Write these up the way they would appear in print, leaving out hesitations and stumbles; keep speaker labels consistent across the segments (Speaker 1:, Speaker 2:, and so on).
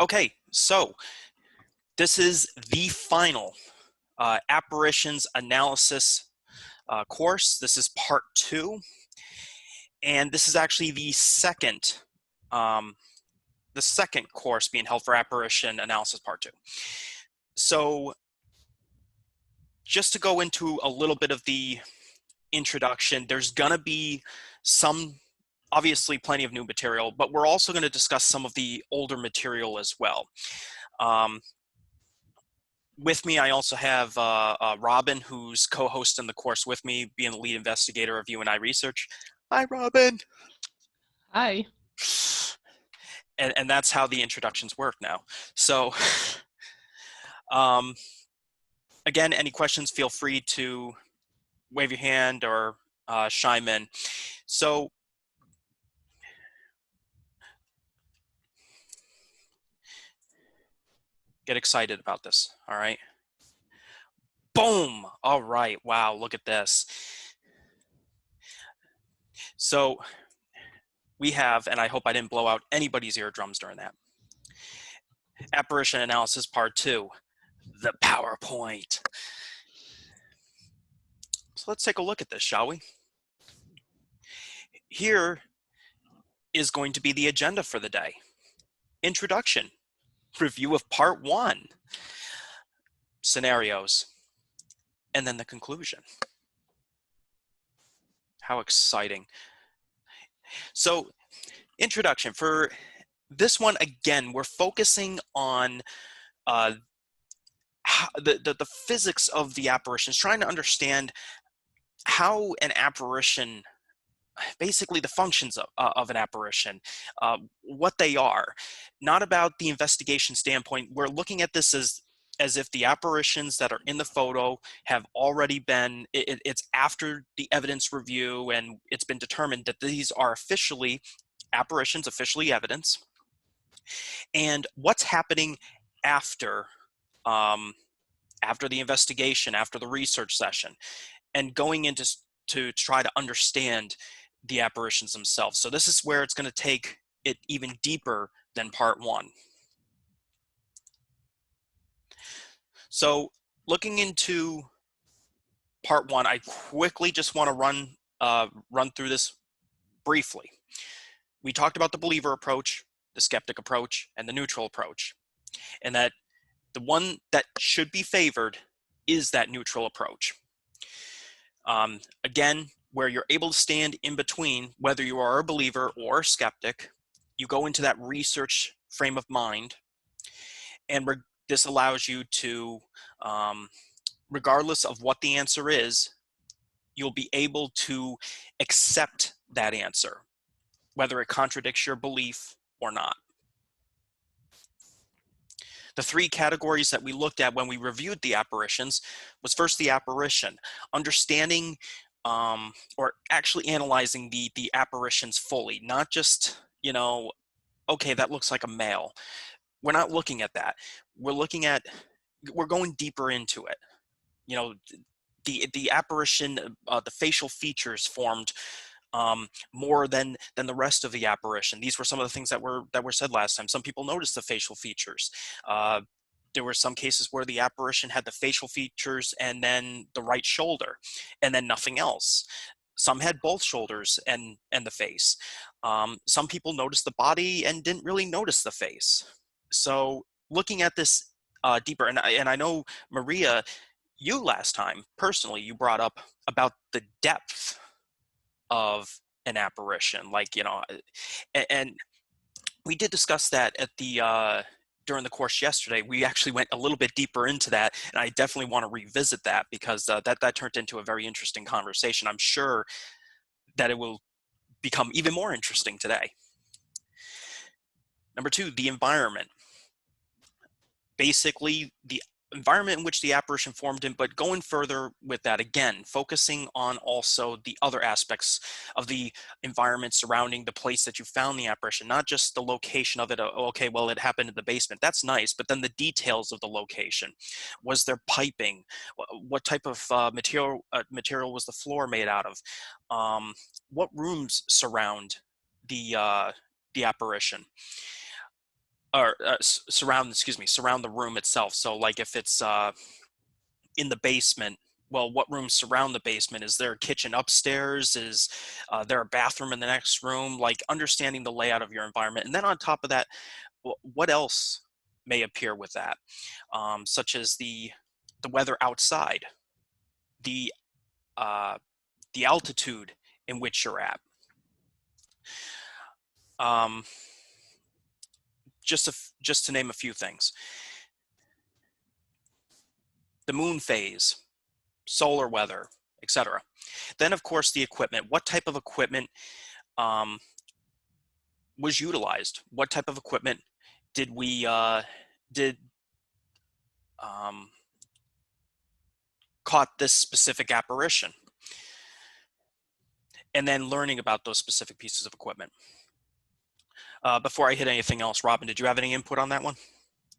Speaker 1: Okay, so this is the final apparitions analysis course. This is part 2, and this is actually um, the second course being held for apparition analysis part 2. So just to go into a little bit of the introduction, there's gonna be obviously plenty of new material, but we're also going to discuss some of the older material as well. Um, with me, I also have Robin, who's co-hosting the course with me, being the lead investigator of UNI research. Hi, Robin.
Speaker 2: Hi.
Speaker 1: And that's how the introductions work now. So, um, again, any questions, feel free to wave your hand or chime in. So, get excited about this, all right? Boom! All right, wow, look at this. So we have, and I hope I didn't blow out anybody's eardrums during that, Apparition Analysis Part 2, the PowerPoint. So let's take a look at this, shall we? Here is going to be the agenda for the day. Introduction, review of Part 1, scenarios, and then the conclusion. How exciting. So, introduction. For this one, again, we're focusing on the physics of the apparitions, trying to understand how an apparition, basically the functions of an apparition, what they are. Not about the investigation standpoint. We're looking at this as if the apparitions that are in the photo have already been, it's after the evidence review and it's been determined that these are officially apparitions, officially evidence, and what's happening after after the investigation, after the research session, and going into to try to understand the apparitions themselves. So this is where it's going to take it even deeper than part 1. So looking into part 1, I quickly just want to run through this briefly. We talked about the believer approach, the skeptic approach, and the neutral approach, and that the one that should be favored is that neutral approach. Again, where you're able to stand in between, whether you are a believer or a skeptic, you go into that research frame of mind, and this allows you to, regardless of what the answer is, you'll be able to accept that answer, whether it contradicts your belief or not. The 3 categories that we looked at when we reviewed the apparitions was first the apparition, understanding or actually analyzing the apparitions fully, not just, okay, that looks like a male. We're not looking at that. We're going deeper into it. The apparition, the facial features formed more than the rest of the apparition. These were some of the things that were said last time. Some people noticed the facial features. There were some cases where the apparition had the facial features and then the right shoulder, and then nothing else. Some had both shoulders and the face. Some people noticed the body and didn't really notice the face. So looking at this deeper, and I know, Maria, you last time personally, you brought up about the depth of an apparition, and we did discuss that at the during the course yesterday. We actually went a little bit deeper into that, and I definitely want to revisit that because that turned into a very interesting conversation. I'm sure that it will become even more interesting today. Number 2, the environment. Basically, the environment in which the apparition formed in, but going further with that, again, focusing on also the other aspects of the environment surrounding the place that you found the apparition, not just the location of it. Okay, well, it happened in the basement. That's nice, but then the details of the location. Was there piping? What type of material was the floor made out of? What rooms surround the apparition? or surround the room itself. So like if it's in the basement, well, what rooms surround the basement? Is there a kitchen upstairs? Is there a bathroom in the next room? Like understanding the layout of your environment. And then on top of that, what else may appear with that, such as the weather outside, the uh, the altitude in which you're at. Um, just to name a few things. The moon phase, solar weather, etc. Then, of course, the equipment. What type of equipment um, was utilized? What type of equipment did we did um, caught this specific apparition? And then learning about those specific pieces of equipment. Before I hit anything else, Robin, did you have any input on that one?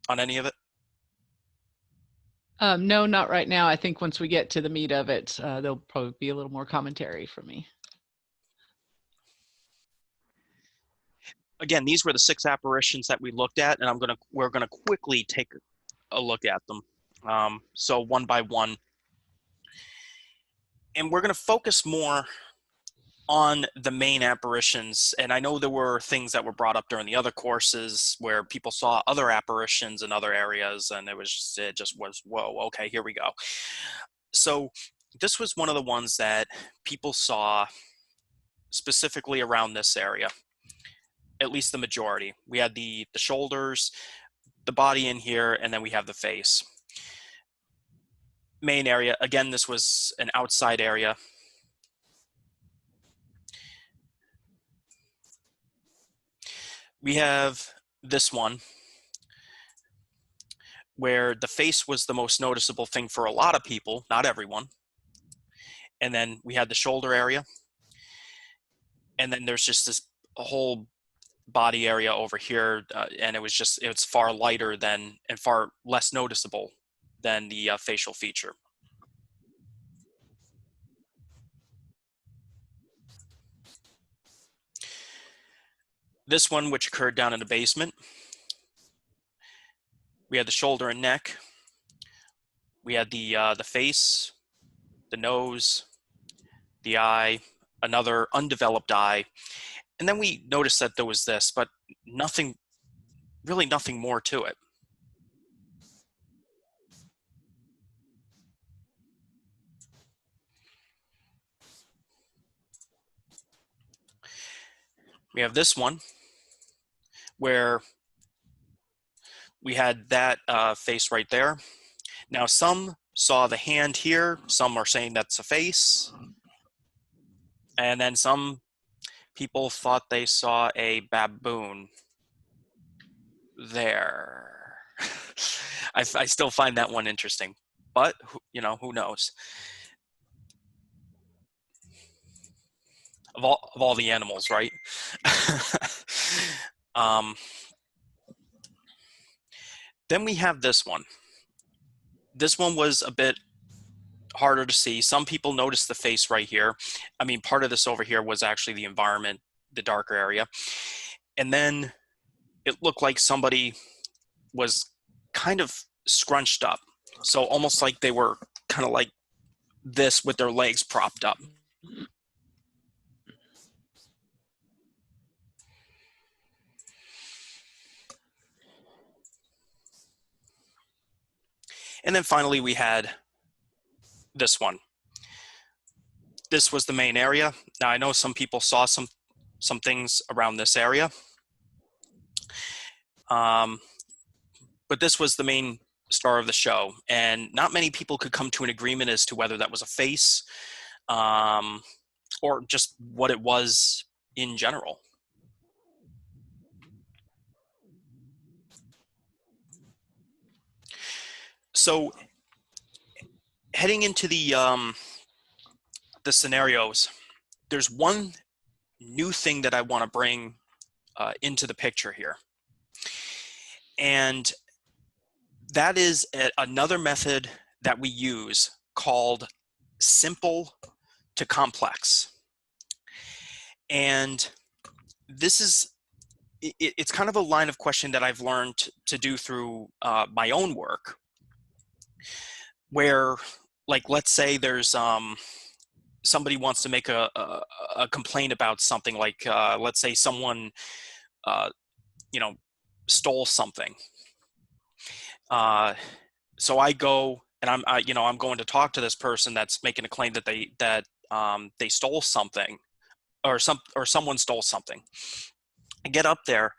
Speaker 1: On any of it?
Speaker 2: No, not right now. I think once we get to the meat of it, there'll probably be a little more commentary from me.
Speaker 1: Again, these were the 6 apparitions that we looked at, and we're gonna quickly take a look at them. So one by one, and we're gonna focus more on the main apparitions. And I know there were things that were brought up during the other courses where people saw other apparitions in other areas, and it just was, whoa, okay, here we go. So this was one of the ones that people saw specifically around this area, at least the majority. We had the shoulders, the body in here, and then we have the face. Main area, again, this was an outside area. We have this one where the face was the most noticeable thing for a lot of people, not everyone. And then we had the shoulder area. And then there's just this whole body area over here. And it's far lighter than, and far less noticeable than the facial feature. This one, which occurred down in the basement, we had the shoulder and neck. We had the face, the nose, the eye, another undeveloped eye. And then we noticed that there was this, but really nothing more to it. We have this one where we had that face right there. Now, some saw the hand here. Some are saying that's a face. And then some people thought they saw a baboon there. I still find that one interesting, but who knows? Of all the animals, right? Then we have this one. This one was a bit harder to see. Some people noticed the face right here. I mean, part of this over here was actually the environment, the darker area. And then it looked like somebody was kind of scrunched up. So almost like they were kind of like this with their legs propped up. And then finally we had this one. This was the main area. Now I know some people saw some things around this area. But this was the main star of the show, and not many people could come to an agreement as to whether that was a face or just what it was in general. So heading into the scenarios, there's one new thing that I want to bring into the picture here. And that is another method that we use called simple to complex. And this is it's kind of a line of question that I've learned to do through my own work, where, like, let's say there's somebody wants to make a complaint about something, like let's say someone uh, you know stole something. So I go and I'm going to talk to this person that's making a claim that they stole something, or someone stole something. I get up there,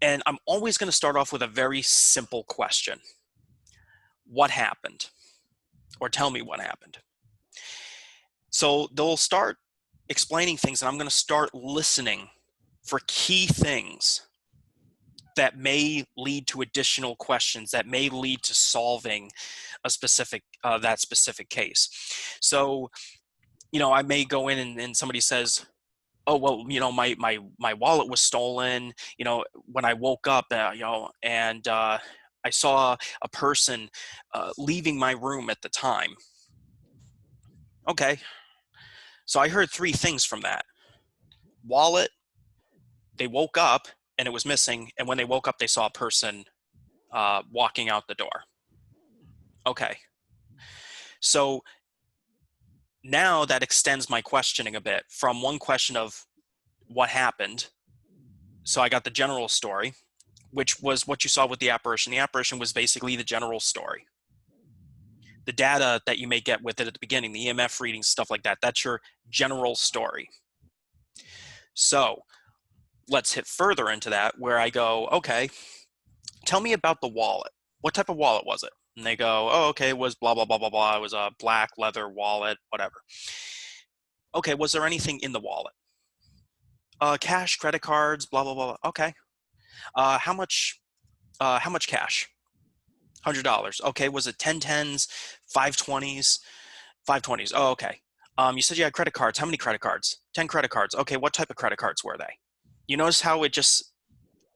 Speaker 1: and I'm always going to start off with a very simple question: what happened? Or tell me what happened. So they'll start explaining things, and I'm going to start listening for key things that may lead to additional questions, that may lead to solving a specific that specific case. So, I may go in, and somebody says, "Oh, well, my wallet was stolen, when I woke up, and I saw a person leaving my room at the time." Okay, so I heard three things from that: wallet, they woke up and it was missing, and when they woke up, they saw a person walking out the door. Okay, so now that extends my questioning a bit from one question of what happened. So I got the general story, which was what you saw with the apparition. The apparition was basically the general story. The data that you may get with it at the beginning, the EMF readings, stuff like that, that's your general story. So let's hit further into that, where I go, okay, tell me about the wallet. What type of wallet was it? And they go, oh, okay, it was blah, blah, blah, blah, blah. It was a black leather wallet, whatever. Okay, was there anything in the wallet? Cash, credit cards, blah, blah, blah. Okay. How much? How much cash? $100. Okay. Was it 10 tens, 520s, 520s? Oh, okay. You said you had credit cards. How many credit cards? 10 credit cards. Okay. What type of credit cards were they? You notice how it just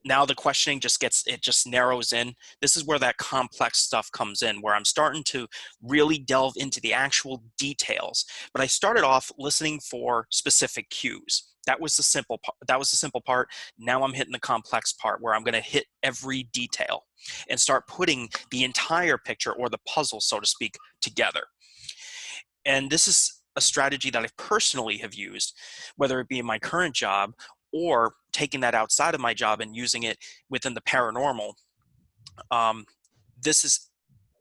Speaker 1: now the questioning just narrows in. This is where that complex stuff comes in, where I'm starting to really delve into the actual details. But I started off listening for specific cues. That was the simple part. Now I'm hitting the complex part, where I'm going to hit every detail and start putting the entire picture, or the puzzle, so to speak, together. And this is a strategy that I personally have used, whether it be in my current job or taking that outside of my job and using it within the paranormal. This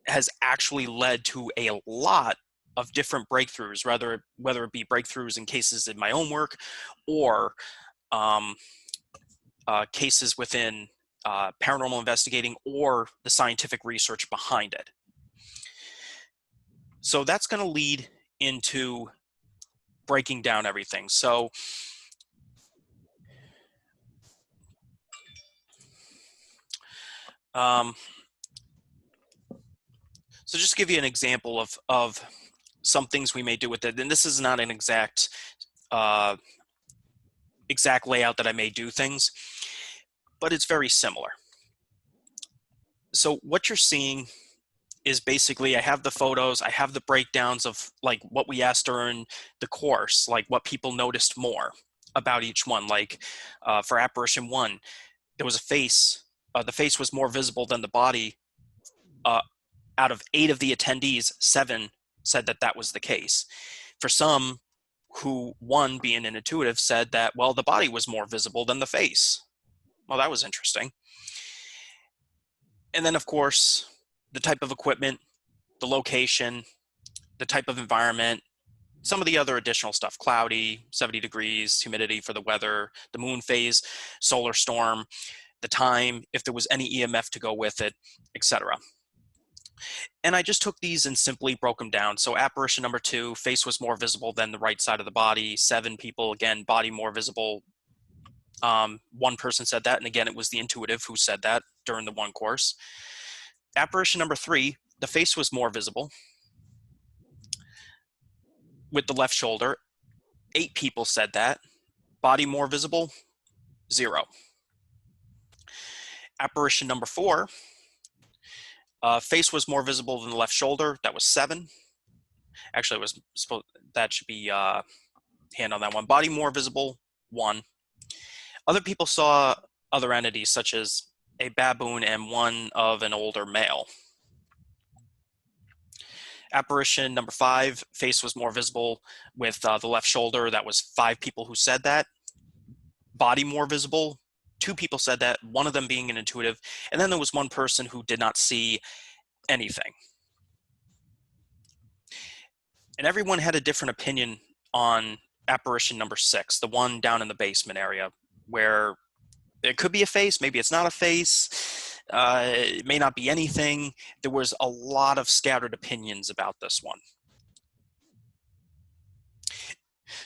Speaker 1: has actually led to a lot of different breakthroughs, whether it be breakthroughs in cases in my own work, or um, cases within paranormal investigating, or the scientific research behind it. So that's going to lead into breaking down everything. So um, just to give you an example of some things we may do with it, and this is not an exact layout that I may do things, but it's very similar. So what you're seeing is basically, I have the photos, I have the breakdowns of like what we asked during the course, like what people noticed more about each one. Like for apparition 1, there was a face. The face was more visible than the body. Out of 8 of the attendees, 7 said that that was the case. For some, who, one being an intuitive, said that, well, the body was more visible than the face. Well, that was interesting. And then, of course, the type of equipment, the location, the type of environment, some of the other additional stuff: cloudy, 70 degrees, humidity for the weather, the moon phase, solar storm, the time, if there was any EMF to go with it, etc. And I just took these and simply broke them down. So apparition number 2, face was more visible than the right side of the body. 7 people, again, body more visible. One person said that, and again, it was the intuitive who said that during the one course. Apparition number 3, the face was more visible with the left shoulder. 8 people said that. Body more visible, 0. Apparition number 4, face was more visible than the left shoulder. That was 7. Actually, it was supposed, that should be hand on that one. Body more visible, 1. Other people saw other entities, such as a baboon and one of an older male. Apparition number 5, face was more visible with the left shoulder. That was 5 people who said that. Body more visible, 2 people said that, one of them being an intuitive. And then there was one person who did not see anything. And everyone had a different opinion on apparition number 6, the one down in the basement area, where it could be a face, maybe it's not a face, it may not be anything. There was a lot of scattered opinions about this one.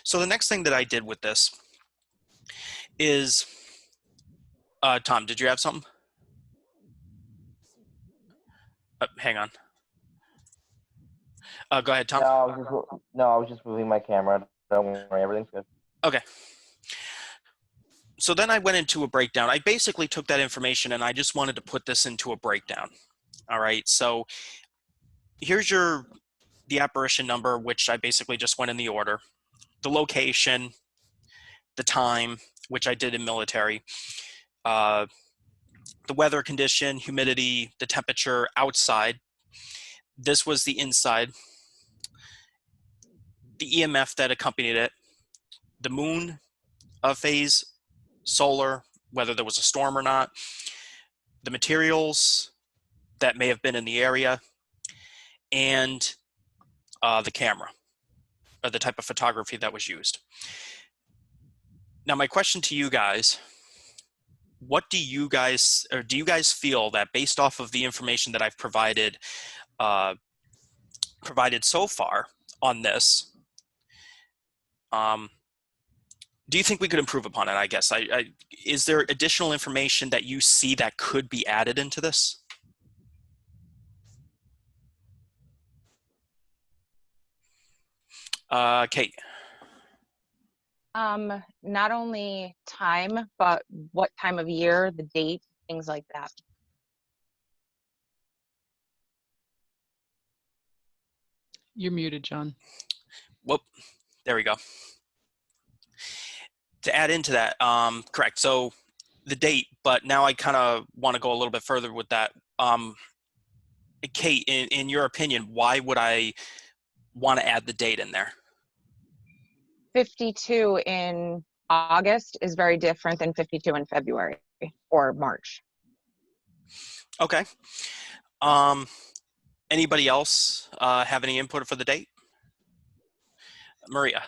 Speaker 1: So the next thing that I did with this is, Tom, did you have something? Hang on. Go ahead, Tom.
Speaker 3: I was just moving my camera. Don't worry, everything's good.
Speaker 1: Okay. So then I went into a breakdown. I basically took that information and I just wanted to put this into a breakdown. All right. So here's the apparition number, which I basically just went in the order. The location, the time, which I did in military, the weather condition, humidity, the temperature outside. This was the inside. The EMF that accompanied it, the moon phase, solar, whether there was a storm or not, the materials that may have been in the area, and the camera, or the type of photography that was used. Now, my question to you guys, what do you guys, or do you guys feel that based off of the information that I've provided so far on this, do you think we could improve upon it? I guess. Is there additional information that you see that could be added into this? Kate.
Speaker 4: Not only time, but what time of year, the date, things like that.
Speaker 2: You're muted, John.
Speaker 1: Whoop. There we go. To add into that, correct. So the date, but now I kind of want to go a little bit further with that. Kate, in your opinion, why would I want to add the date in there?
Speaker 4: 52 in August is very different than 52 in February or March.
Speaker 1: Okay. Anybody else have any input for the date? Maria.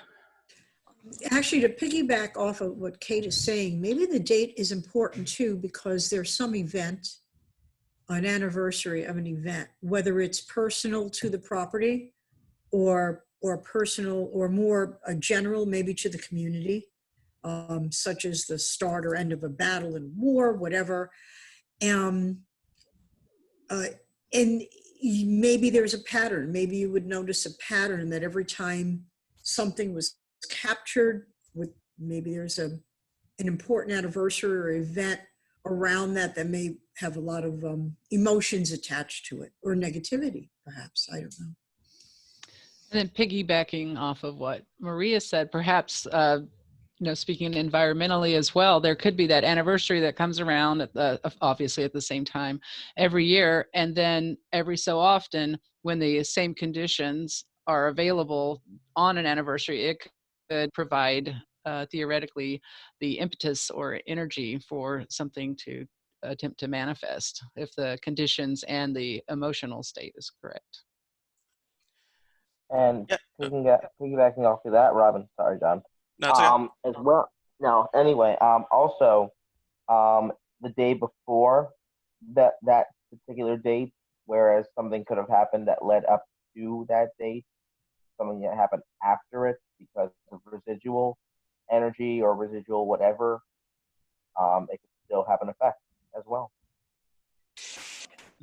Speaker 5: Actually, to piggyback off of what Kate is saying, maybe the date is important too, because there's some event, an anniversary of an event, whether it's personal to the property or personal or more general, maybe to the community, such as the start or end of a battle in war, whatever. And maybe there's a pattern. Maybe you would notice a pattern that every time something was captured, with maybe there's an important anniversary or event around that may have a lot of emotions attached to it, or negativity, perhaps. I don't know.
Speaker 2: And then piggybacking off of what Maria said, perhaps, speaking environmentally as well, there could be that anniversary that comes around at obviously at the same time every year. And then every so often, when the same conditions are available on an anniversary, it could provide theoretically the impetus or energy for something to attempt to manifest, if the conditions and the emotional state is correct.
Speaker 3: And
Speaker 1: Yeah.
Speaker 3: piggybacking off of that, Robin, sorry, John.
Speaker 1: No, it's okay.
Speaker 3: As well. No, anyway, also, the day before that particular date, whereas something could have happened that led up to that date, something that happened after it because of residual energy or residual whatever, it could still have an effect as well.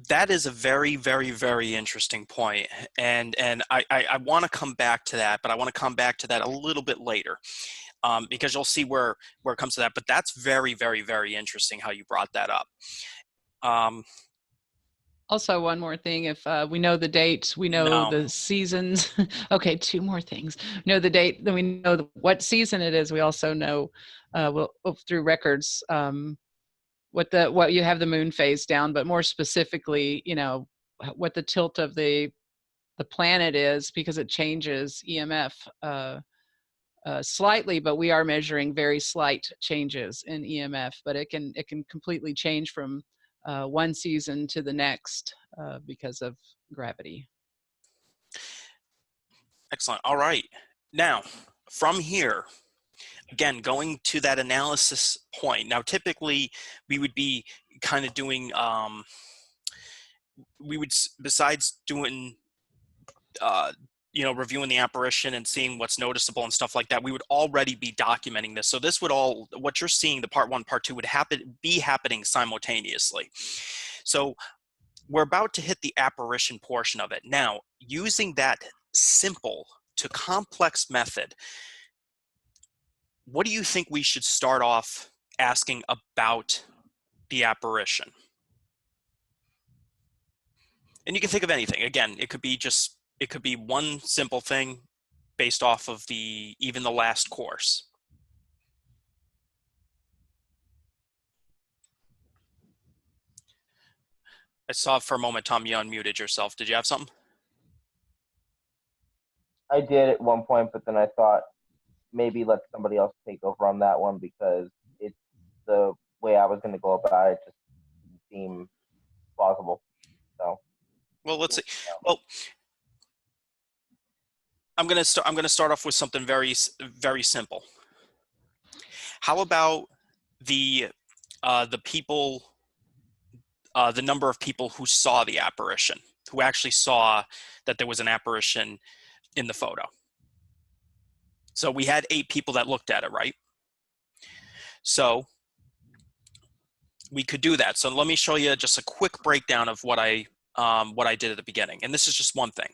Speaker 1: That is a very, very, very interesting point. And I want to come back to that, but I want to come back to that a little bit later, because you'll see where it comes to that. But that's very, very, very interesting how you brought that up.
Speaker 2: Also, one more thing, if we know the date, we know the seasons. Okay, 2 more things. Know the date, then we know what season it is. We also know through records what you have the moon phase down, but more specifically, you know, what the tilt of the planet is, because it changes EMF slightly, but we are measuring very slight changes in EMF, but it can completely change from one season to the next because of gravity.
Speaker 1: Excellent. All right. Now, from here, again, going to that analysis point. Now, typically, we would be kind of doing, besides doing, you know, reviewing the apparition and seeing what's noticeable and stuff like that, we would already be documenting this. So this would all, what you're seeing, the part one, part two, would be happening simultaneously. So we're about to hit the apparition portion of it. Now, using that simple to complex method, what do you think we should start off asking about the apparition? And you can think of anything. Again, it could be one simple thing based off of even the last course. I saw for a moment, Tom, you unmuted yourself. Did you have something?
Speaker 3: I did at one point, but then I thought maybe let somebody else take over on that one, because it's the way I was going to go about it just didn't seem plausible. So,
Speaker 1: well, let's see. Well, I'm going to start off with something very, very simple. How about the people, the number of people who saw the apparition, who actually saw that there was an apparition in the photo? So we had 8 people that looked at it, right? So we could do that. So let me show you just a quick breakdown of what I did at the beginning. And this is just one thing.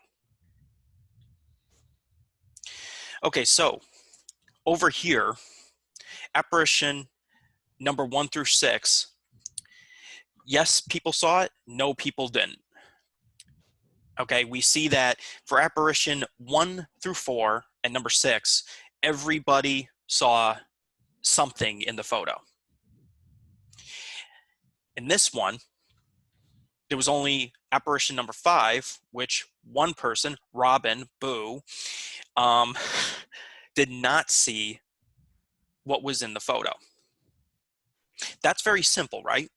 Speaker 1: Okay, so over here, apparition number 1 through 6. Yes, people saw it. No, people didn't. Okay, we see that for apparition 1 through 4 and number 6, everybody saw something in the photo. In this one, there was only apparition number 5, which one person, Robin, Boo, did not see what was in the photo. That's very simple, right?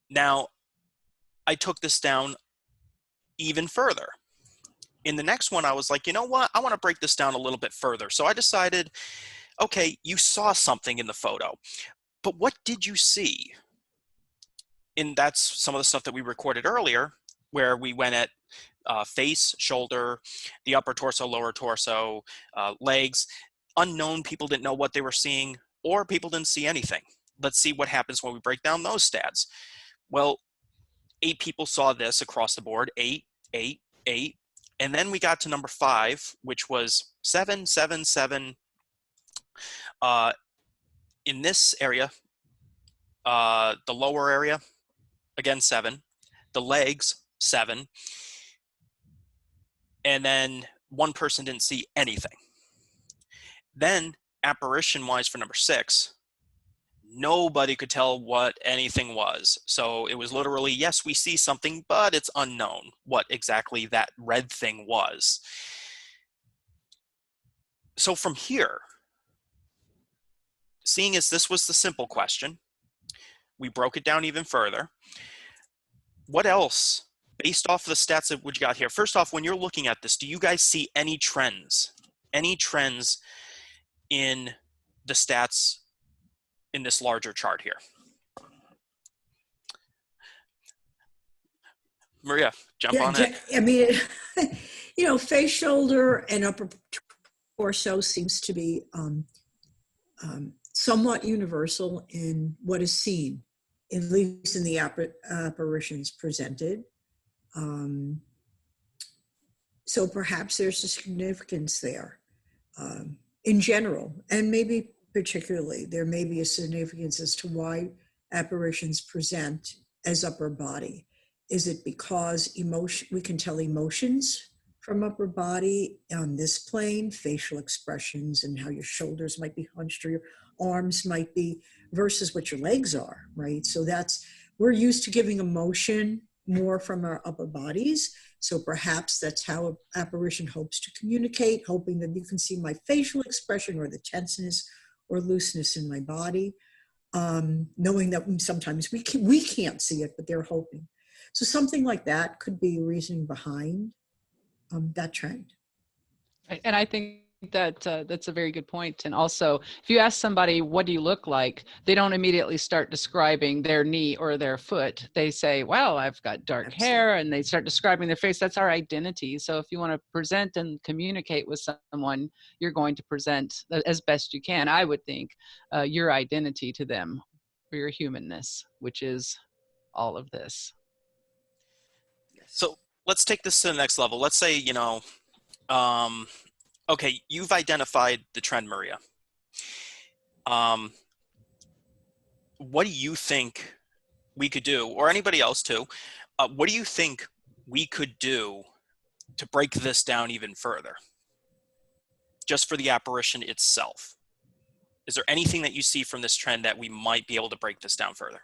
Speaker 1: Now, I took this down even further. In the next one, I was like, you know what? I want to break this down a little bit further. So I decided, okay, you saw something in the photo, but what did you see? And that's some of the stuff that we recorded earlier, where we went at face, shoulder, the upper torso, lower torso, legs. Unknown people didn't know what they were seeing, or people didn't see anything. Let's see what happens when we break down those stats. Well, 8 people saw this across the board, 8, 8, 8. And then we got to number 5, which was 7, 7, 7. In this area, the lower area, again, 7. The legs, 7. And then one person didn't see anything. Then, apparition-wise for number 6, nobody could tell what anything was. So it was literally, yes, we see something, but it's unknown what exactly that red thing was. So from here, seeing as this was the simple question, we broke it down even further. What else, based off of the stats that we got here? First off, when you're looking at this, do you guys see any trends? Any trends in the stats in this larger chart here? Maria, jump on it.
Speaker 5: I mean, you know, face, shoulder, and upper torso seems to be somewhat universal in what is seen, at least in the apparitions presented. So perhaps there's a significance there in general, and maybe particularly, there may be a significance as to why apparitions present as upper body. Is it because we can tell emotions from upper body on this plane, facial expressions and how your shoulders might be hunched or arms might be versus what your legs are, right? So we're used to giving emotion more from our upper bodies. So perhaps that's how apparition hopes to communicate, hoping that you can see my facial expression or the tenseness or looseness in my body, knowing that sometimes we can't see it, but they're hoping. So something like that could be reasoning behind that trend.
Speaker 2: And I think that that's a very good point. And also, if you ask somebody, what do you look like? They don't immediately start describing their knee or their foot. They say, well, I've got dark
Speaker 5: Absolutely.
Speaker 2: hair, and they start describing their face. That's our identity. So if you want to present and communicate with someone, you're going to present as best you can, I would think, your identity to them, or your humanness, which is all of this.
Speaker 1: So let's take this to the next level. Let's say, okay, you've identified the trend, Maria. What do you think we could do, or anybody else too? What do you think we could do to break this down even further? Just for the apparition itself. Is there anything that you see from this trend that we might be able to break this down further?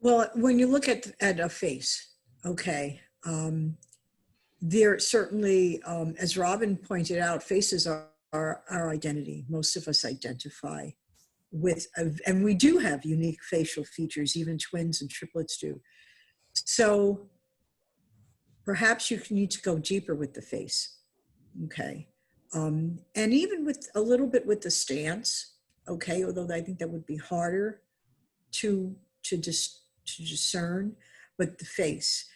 Speaker 5: Well, when you look at a face, okay, there certainly, as Robin pointed out, faces are our identity. Most of us identify with, and we do have unique facial features, even twins and triplets do. So perhaps you need to go deeper with the face, okay? And even with a little bit with the stance, okay, although I think that would be harder to discern, but the face.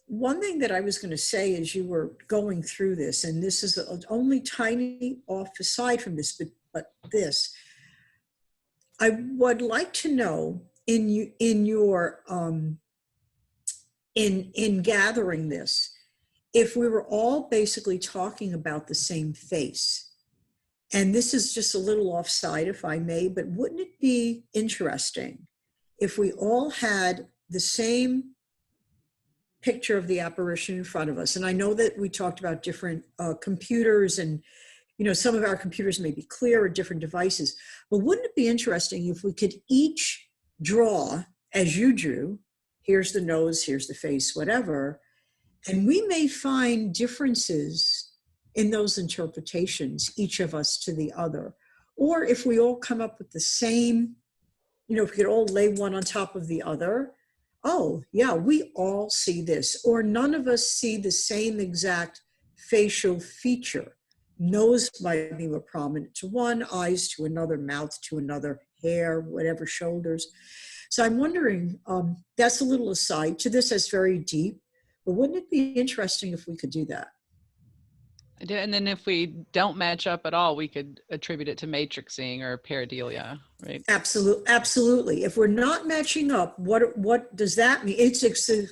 Speaker 5: One thing that I was going to say as you were going through this, and this is only tiny off aside from this, but this, I would like to know in gathering this, if we were all basically talking about the same face. And this is just a little offside, if I may, but wouldn't it be interesting if we all had the same picture of the apparition in front of us? And I know that we talked about different computers, and some of our computers may be clear or different devices, but wouldn't it be interesting if we could each draw, as you drew, here's the nose, here's the face, whatever, and we may find differences in those interpretations, each of us to the other. Or if we all come up with the same, if we could all lay one on top of the other, oh yeah, we all see this. Or none of us see the same exact facial feature. Nose might be more prominent to one, eyes to another, mouth to another, hair, whatever, shoulders. So I'm wondering, that's a little aside to this, that's very deep, but wouldn't it be interesting if we could do that?
Speaker 2: And then if we don't match up at all, we could attribute it to matrixing or pareidolia, right?
Speaker 5: Absolutely. If we're not matching up, what does that mean? It's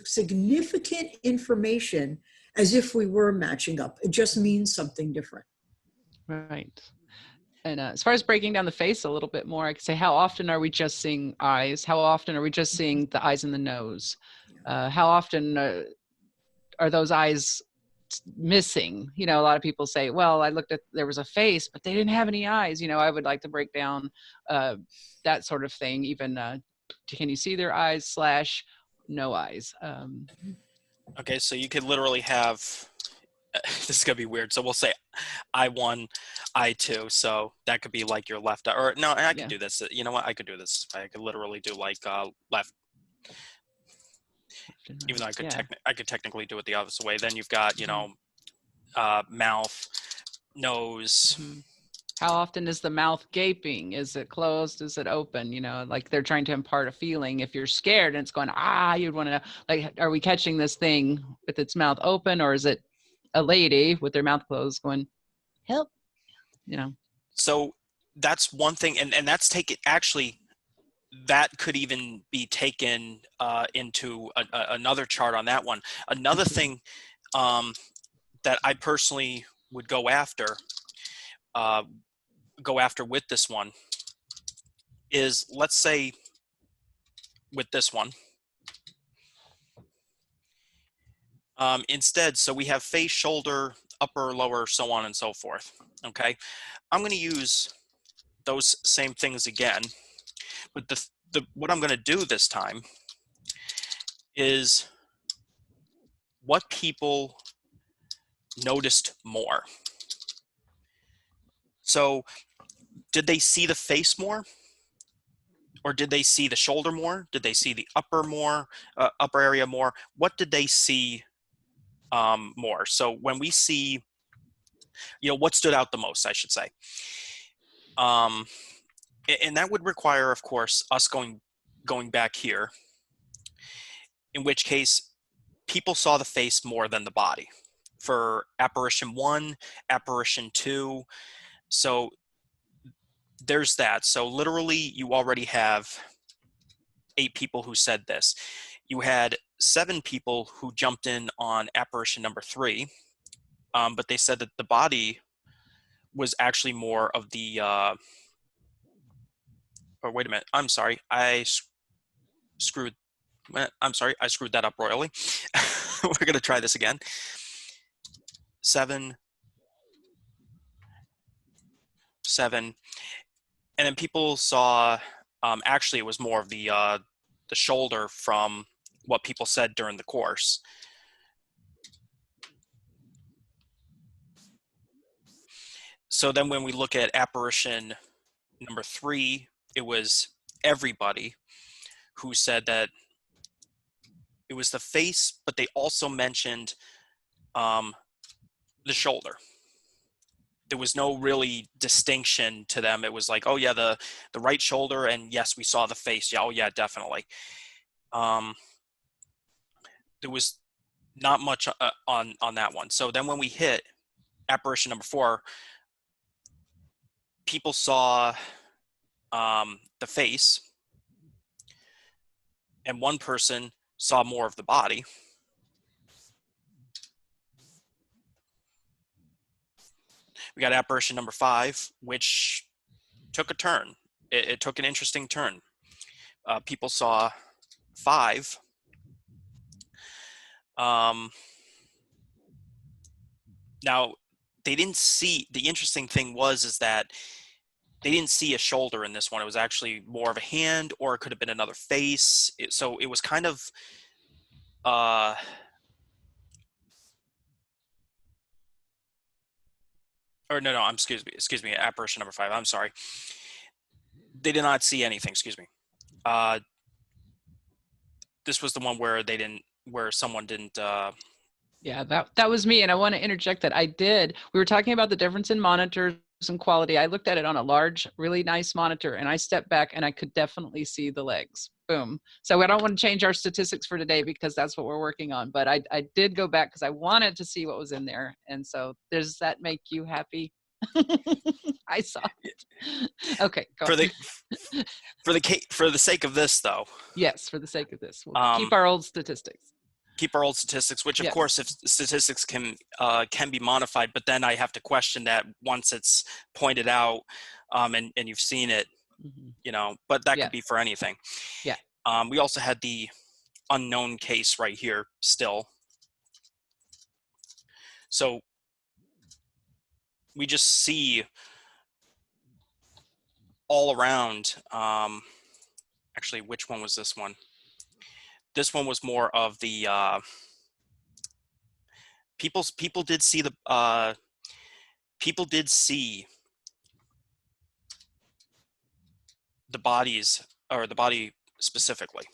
Speaker 5: significant information as if we were matching up. It just means something different.
Speaker 2: Right. And as far as breaking down the face a little bit more, I could say, how often are we just seeing eyes? How often are we just seeing the eyes and the nose? How often are those eyes missing? A lot of people say, well, I looked at, there was a face, but they didn't have any eyes. I would like to break down that sort of thing. Even can you see their eyes / no eyes?
Speaker 1: Okay, so you could literally have, this is going to be weird. So we'll say I1, I2. So that could be like your left eye. Or no, I could do this. You know what? I could do this. I could literally do like left. Even though I could technically do it the opposite way. Then you've got, mouth, nose.
Speaker 2: Mm-hmm. How often is the mouth gaping? Is it closed? Is it open? Like they're trying to impart a feeling. If you're scared and it's going, you'd want to know, like, are we catching this thing with its mouth open, or is it a lady with their mouth closed going, help?
Speaker 1: So that's one thing. And that's actually, that could even be taken into another chart on that one. Another thing that I personally would go after with this one is, let's say with this one, instead, so we have face, shoulder, upper, lower, so on and so forth. Okay, I'm going to use those same things again, but what I'm going to do this time is what people noticed more. So did they see the face more? Or did they see the shoulder more? Did they see the upper area more? What did they see more? So when we see, what stood out the most, I should say. And that would require, of course, us going back here, in which case people saw the face more than the body. For apparition 1, apparition 2, so there's that. So literally you already have 8 people who said this. You had 7 people who jumped in on apparition number 3, but they said that the body was actually more of the, or wait a minute, I'm sorry, I screwed that up royally. We're going to try this again. 7, 7, and then people saw, actually it was more of the shoulder from what people said during the course. So then when we look at apparition number 3, it was everybody who said that it was the face, but they also mentioned the shoulder. There was no really distinction to them. It was like, oh yeah, the right shoulder, and yes, we saw the face. Yeah, oh yeah, definitely. There was not much on that one. So then when we hit apparition number 4, people saw the face, and one person saw more of the body. We got apparition number 5, which took a turn. It took an interesting turn. People saw 5. Now, they didn't see, the interesting thing is that they didn't see a shoulder in this one. It was actually more of a hand, or it could have been another face. So it was kind of, or no, excuse me, apparition number 5, I'm sorry. They did not see anything, excuse me. This was the one where someone didn't,
Speaker 2: Yeah, that was me. And I want to interject that we were talking about the difference in monitors and quality. I looked at it on a large, really nice monitor, and I stepped back and I could definitely see the legs. Boom. So I don't want to change our statistics for today because that's what we're working on. But I did go back because I wanted to see what was in there. And so does that make you happy? I saw it. Okay, go
Speaker 1: for
Speaker 2: on.
Speaker 1: for the sake of this though.
Speaker 2: Yes, for the sake of this, we'll keep our old statistics.
Speaker 1: Keep our old statistics, which of
Speaker 2: Yes.
Speaker 1: course, if statistics can be modified, but then I have to question that once it's pointed out, and you've seen it, but that could be for anything.
Speaker 2: Yeah.
Speaker 1: We also had the unknown case right here still. So we just see all around, actually, which one was this one? This one was more of the, people did see the, people did see the bodies, or the body specifically.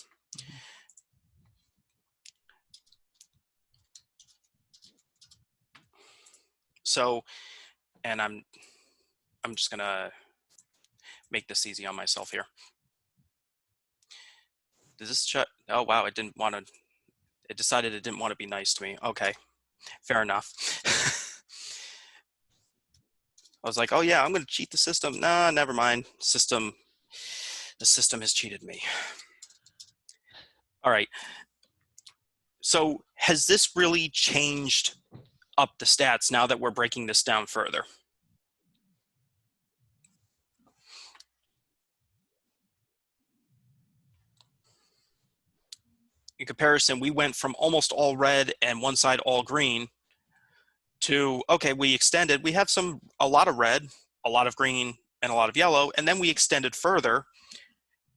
Speaker 1: So, and I'm just gonna make this easy on myself here. Does this check? Oh wow, it decided it didn't want to be nice to me. Okay, fair enough. I was like, oh yeah, I'm gonna cheat the system. Nah, never mind. The system has cheated me. All right. So has this really changed up the stats now that we're breaking this down further? In comparison, we went from almost all red and one side all green to, okay, we extended. We have a lot of red, a lot of green, and a lot of yellow, and then we extended further,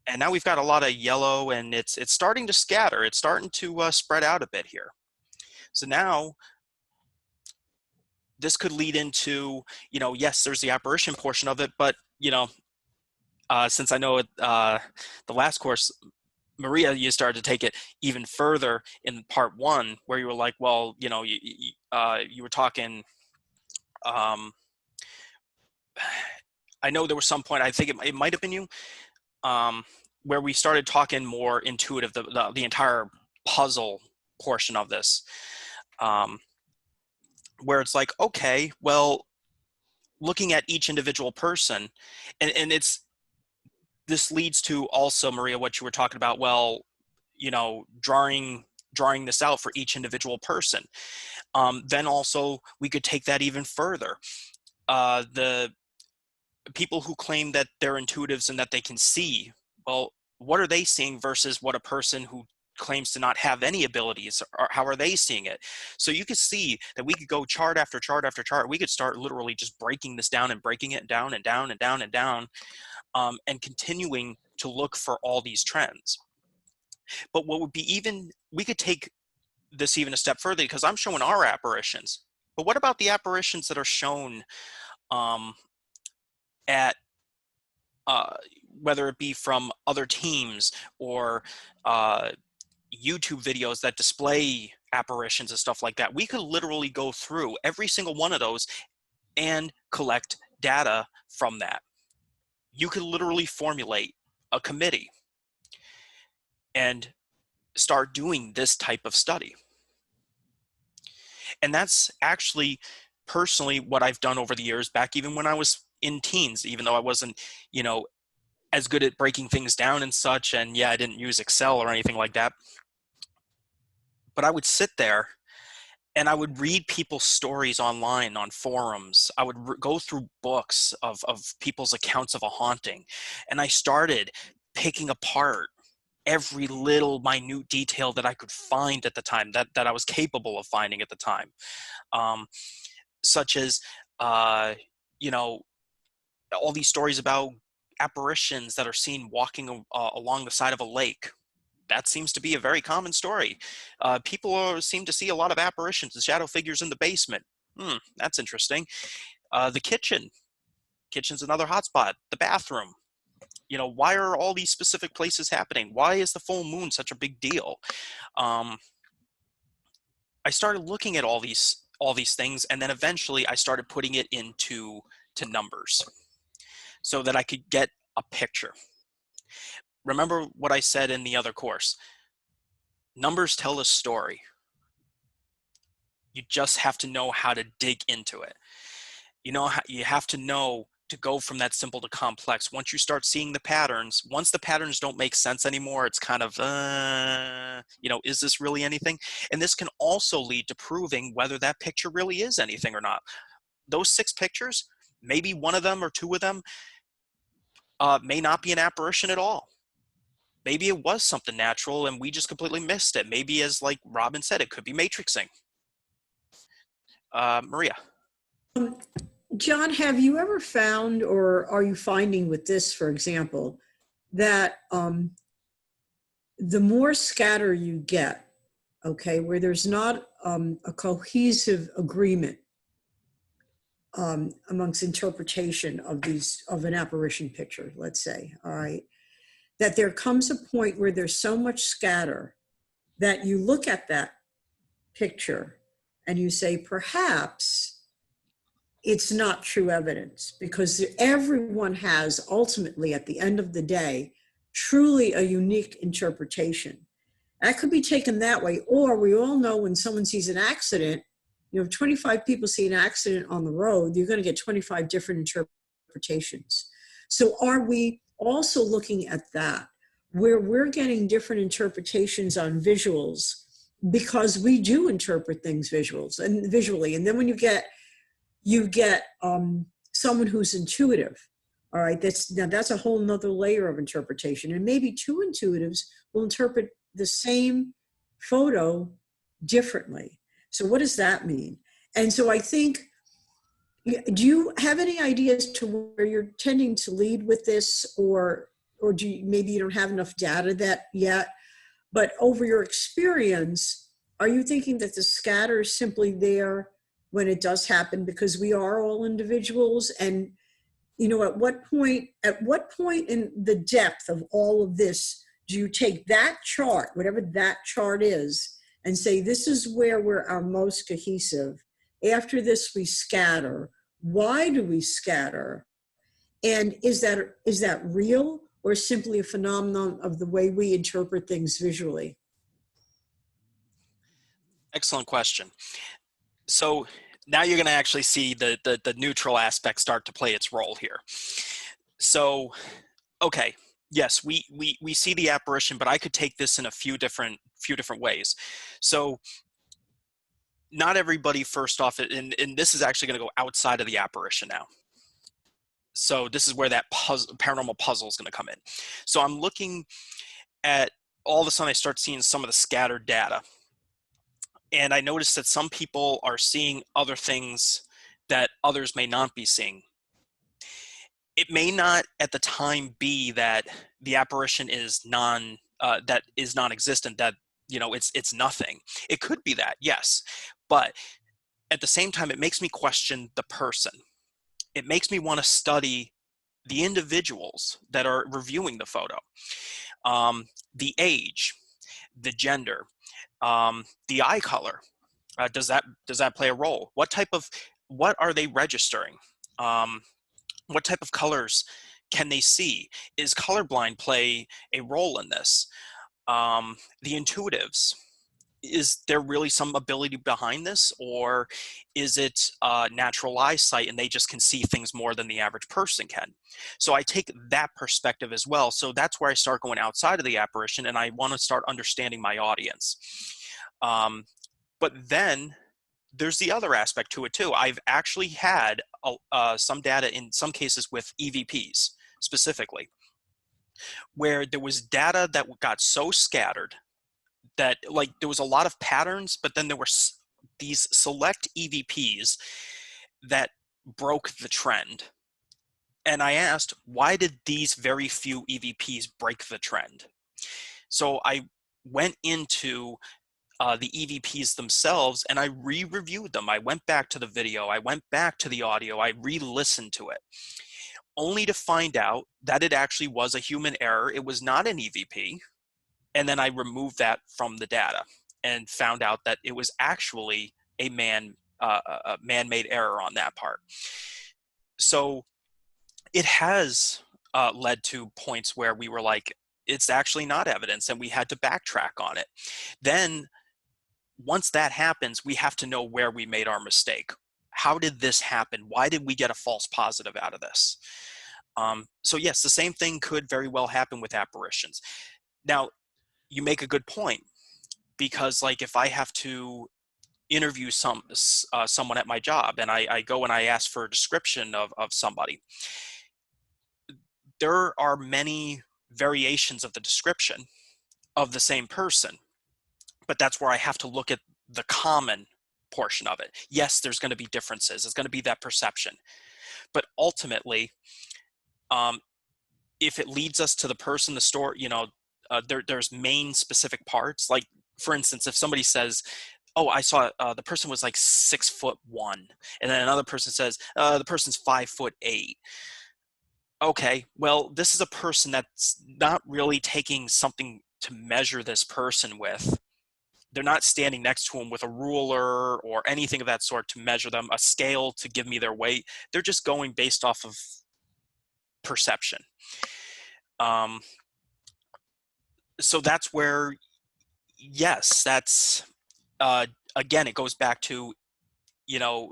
Speaker 1: and now we've got a lot of yellow, and it's starting to scatter. It's starting to spread out a bit here. So now this could lead into, yes, there's the apparition portion of it, but since I know it, the last course, Maria, you started to take it even further in part 1, where you were like, well, you were talking. I know there was some point, I think it might have been you, where we started talking more intuitive, the entire puzzle portion of this, where it's like, okay, well, looking at each individual person, and this leads to also, Maria, what you were talking about, well, drawing this out for each individual person. Then also we could take that even further. The people who claim that they're intuitives and that they can see, well, what are they seeing versus what a person who claims to not have any abilities, or how are they seeing it? So you could see that we could go chart after chart after chart. We could start literally just breaking this down and breaking it down and down and down and down, and continuing to look for all these trends. But what would be we could take this even a step further, because I'm showing our apparitions, but what about the apparitions that are shown at whether it be from other teams or YouTube videos that display apparitions and stuff like that? We could literally go through every single one of those and collect data from that. You could literally formulate a committee and start doing this type of study. And that's actually personally what I've done over the years, back even when I was in teens, even though I wasn't, as good at breaking things down and such. And yeah, I didn't use Excel or anything like that. But I would sit there and I would read people's stories online on forums. I would go through books of people's accounts of a haunting. And I started picking apart every little minute detail that I could find at the time, that I was capable of finding at the time. Such as, all these stories about apparitions that are seen walking along the side of a lake. That seems to be a very common story. People seem to see a lot of apparitions and shadow figures in the basement. That's interesting. The kitchen's another hotspot. The bathroom. Why are all these specific places happening? Why is the full moon such a big deal? I started looking at all these things, and then eventually I started putting it into numbers so that I could get a picture. Remember what I said in the other course. Numbers tell a story. You just have to know how to dig into it. You have to know to go from that simple to complex. Once you start seeing the patterns, once the patterns don't make sense anymore, it's kind of, is this really anything? And this can also lead to proving whether that picture really is anything or not. Those 6 pictures, maybe one of them or 2 of them may not be an apparition at all. Maybe it was something natural and we just completely missed it. Maybe, as like Robin said, it could be matrixing. Maria.
Speaker 5: John, have you ever found, or are you finding with this, for example, that the more scatter you get, okay, where there's not a cohesive agreement amongst interpretation of an apparition picture, let's say, all right, that there comes a point where there's so much scatter that you look at that picture and you say, perhaps it's not true evidence, because everyone has ultimately, at the end of the day, truly a unique interpretation. That could be taken that way, or we all know when someone sees an accident, if 25 people see an accident on the road, you're going to get 25 different interpretations. So are we also looking at that, where we're getting different interpretations on visuals, because we do interpret things visually, and then when you get someone who's intuitive, all right, that's a whole nother layer of interpretation, and maybe 2 intuitives will interpret the same photo differently. So what does that mean? And so I think Yeah, do you have any ideas to where you're tending to lead with this, or do you, maybe you don't have enough data that yet, but over your experience, are you thinking that the scatter is simply there when it does happen because we are all individuals? And you know, at what point in the depth of all of this do you take that chart, whatever that chart is, and say, this is where we're our most cohesive? After this, we scatter. Why do we scatter? And is that real or simply a phenomenon of the way we interpret things visually?
Speaker 1: Excellent question. So now you're going to actually see the neutral aspect start to play its role here. So, okay, yes, we see the apparition, but I could take this in a few different ways. So not everybody, first off, and this is actually going to go outside of the apparition now. So this is where that paranormal puzzle is going to come in. So I'm looking at, all of a sudden I start seeing some of the scattered data. And I noticed that some people are seeing other things that others may not be seeing. It may not at the time be that the apparition is non-existent, that, you know, it's nothing. It could be that, yes. But at the same time, it makes me question the person. It makes me want to study the individuals that are reviewing the photo, the age, the gender, the eye color. Does that play a role? What are they registering? What type of colors can they see? Is colorblind play a role in this? The intuitives. Is there really some ability behind this, or is it natural eyesight and they just can see things more than the average person can? So I take that perspective as well. So that's where I start going outside of the apparition, and I want to start understanding my audience. But then there's the other aspect to it too. I've actually had some data in some cases with EVPs specifically, where there was data that got so scattered that, like, there was a lot of patterns, but then there were these select EVPs that broke the trend. And I asked, why did these very few EVPs break the trend? So I went into the EVPs themselves and I re-reviewed them. I went back to the video, I went back to the audio, I re-listened to it, only to find out that it actually was a human error. It was not an EVP. And then I removed that from the data and found out that it was actually a man-made error on that part. So it has led to points where we were like, it's actually not evidence, and we had to backtrack on it. Then once that happens, we have to know where we made our mistake. How did this happen? Why did we get a false positive out of this? So yes, the same thing could very well happen with apparitions. Now, you make a good point, because like if I have to interview someone at my job and I go and I ask for a description of somebody, there are many variations of the description of the same person, but that's where I have to look at the common portion of it. Yes, there's going to be differences. It's going to be that perception. But ultimately, if it leads us to the person, the story, you know, there's main specific parts. Like, for instance, if somebody says, oh, I saw the person was like 6'1", and then another person says the person's 5'8". Okay, well, this is a person that's not really taking something to measure this person with. They're not standing next to them with a ruler or anything of that sort to measure them, a scale to give me their weight. They're just going based off of perception. So that's where, yes, that's, again, it goes back to, you know,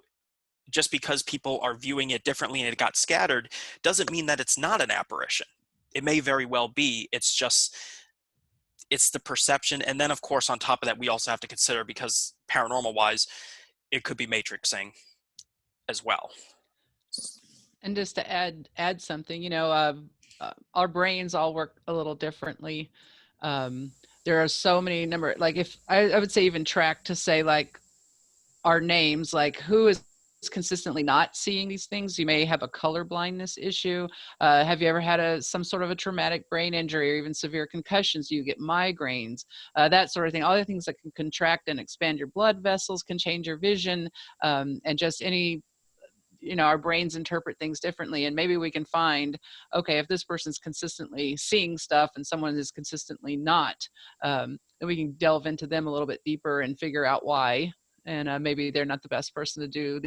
Speaker 1: just because people are viewing it differently and it got scattered doesn't mean that it's not an apparition. It may very well be. It's just, it's the perception. And then of course, on top of that, we also have to consider, because paranormal wise, it could be matrixing as well.
Speaker 2: And just to add something, you know, our brains all work a little differently. There are so many like if I would say even track to say like our names, like who is consistently not seeing these things, you may have a color blindness issue. Have you ever had some sort of a traumatic brain injury or even severe concussions? You get migraines, that sort of thing. All the things that can contract and expand your blood vessels can change your vision, and just any, our brains interpret things differently. And maybe we can find, okay, if this person's consistently seeing stuff and someone is consistently not, then we can delve into them a little bit deeper and figure out why. And maybe they're not the best person to do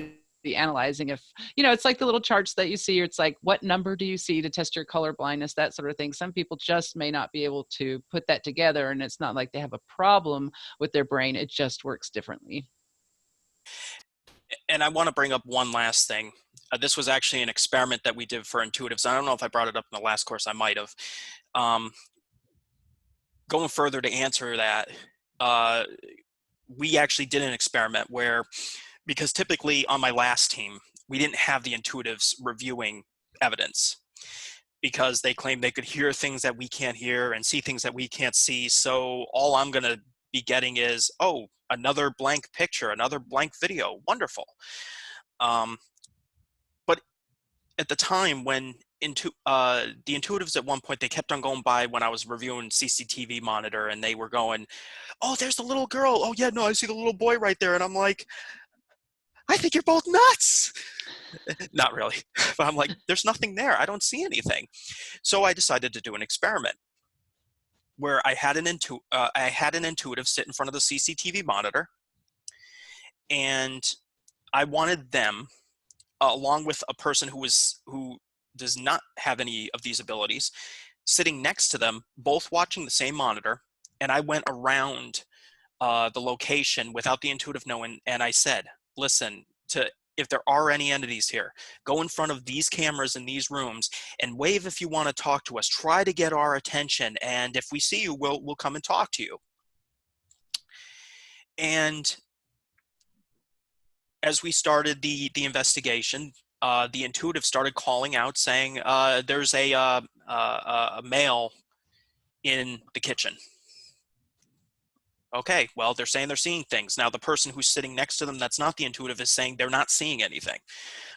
Speaker 2: the analyzing. If, it's like the little charts that you see, it's like, what number do you see to test your color blindness, that sort of thing. Some people just may not be able to put that together, and it's not like they have a problem with their brain. It just works differently.
Speaker 1: And I want to bring up one last thing. This was actually an experiment that we did for intuitives. I don't know if I brought it up in the last course. I might have. Going further to answer that, we actually did an experiment where, because typically on my last team, we didn't have the intuitives reviewing evidence because they claimed they could hear things that we can't hear and see things that we can't see. So all I'm going to be getting is, oh, another blank picture, another blank video. Wonderful. But at the time when the intuitives at one point, they kept on going by when I was reviewing CCTV monitor, and they were going, oh, there's the little girl. Oh yeah, no, I see the little boy right there. And I'm like, I think you're both nuts. Not really, but I'm like, there's nothing there. I don't see anything. So I decided to do an experiment where I had an intuitive sit in front of the CCTV monitor, and I wanted them, along with a person who does not have any of these abilities, sitting next to them, both watching the same monitor. And I went around the location without the intuitive knowing, and I said, listen, if there are any entities here, go in front of these cameras in these rooms and wave if you want to talk to us. Try to get our attention, and if we see you, we'll come and talk to you. And as we started the investigation, the intuitive started calling out, saying, there's a male in the kitchen. Okay, well, they're saying they're seeing things. Now, the person who's sitting next to them that's not the intuitive is saying they're not seeing anything.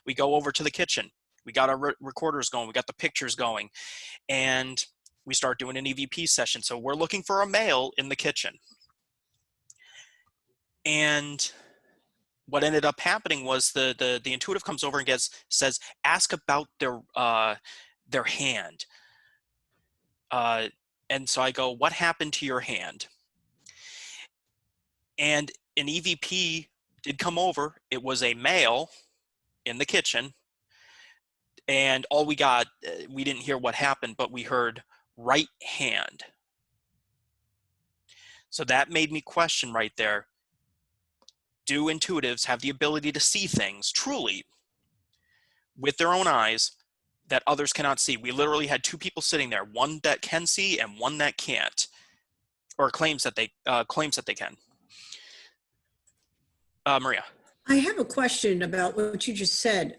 Speaker 1: We go over to the kitchen. We got our recorders going. We got the pictures going. And we start doing an EVP session. So we're looking for a male in the kitchen. And what ended up happening was the intuitive comes over and says, ask about their hand. And so I go, what happened to your hand? And an EVP did come over. It was a male in the kitchen. And all we got, we didn't hear what happened, but we heard right hand. So that made me question right there. Do intuitives have the ability to see things truly with their own eyes that others cannot see? We literally had two people sitting there, one that can see and one that can't, or claims that they can. Maria.
Speaker 5: I have a question about what you just said.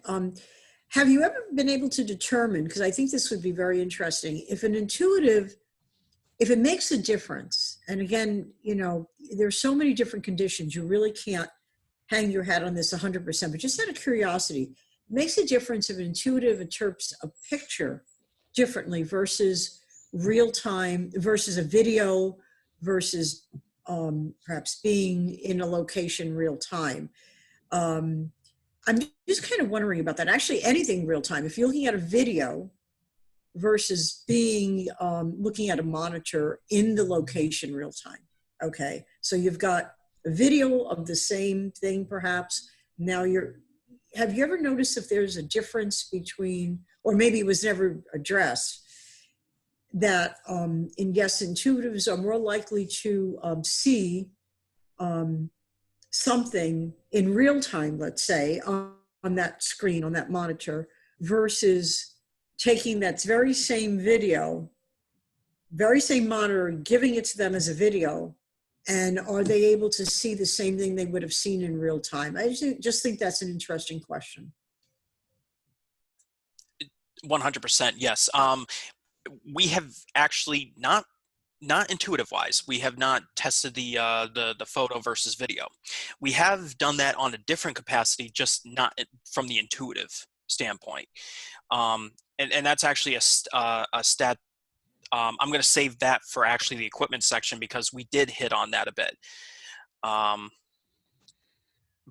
Speaker 5: Have you ever been able to determine, because I think this would be very interesting, if an intuitive, if it makes a difference, and again, there's so many different conditions, you really can't hang your hat on this 100%, but just out of curiosity, it makes a difference if an intuitive interprets a picture differently versus real time, versus a video, versus perhaps being in a location real time. I'm just kind of wondering about that. Actually, anything real time. If you're looking at a video versus being looking at a monitor in the location real time. Okay, so you've got a video of the same thing, perhaps. Now have you ever noticed if there's a difference between, or maybe it was never addressed, that intuitives are more likely to see something in real time, let's say, on that screen, on that monitor, versus taking that very same video, very same monitor, giving it to them as a video, and are they able to see the same thing they would have seen in real time? I just think that's an interesting question.
Speaker 1: 100%, yes. We have actually not not intuitive wise. We have not tested the photo versus video. We have done that on a different capacity, just not from the intuitive standpoint. And that's actually a stat. I'm going to save that for actually the equipment section because we did hit on that a bit.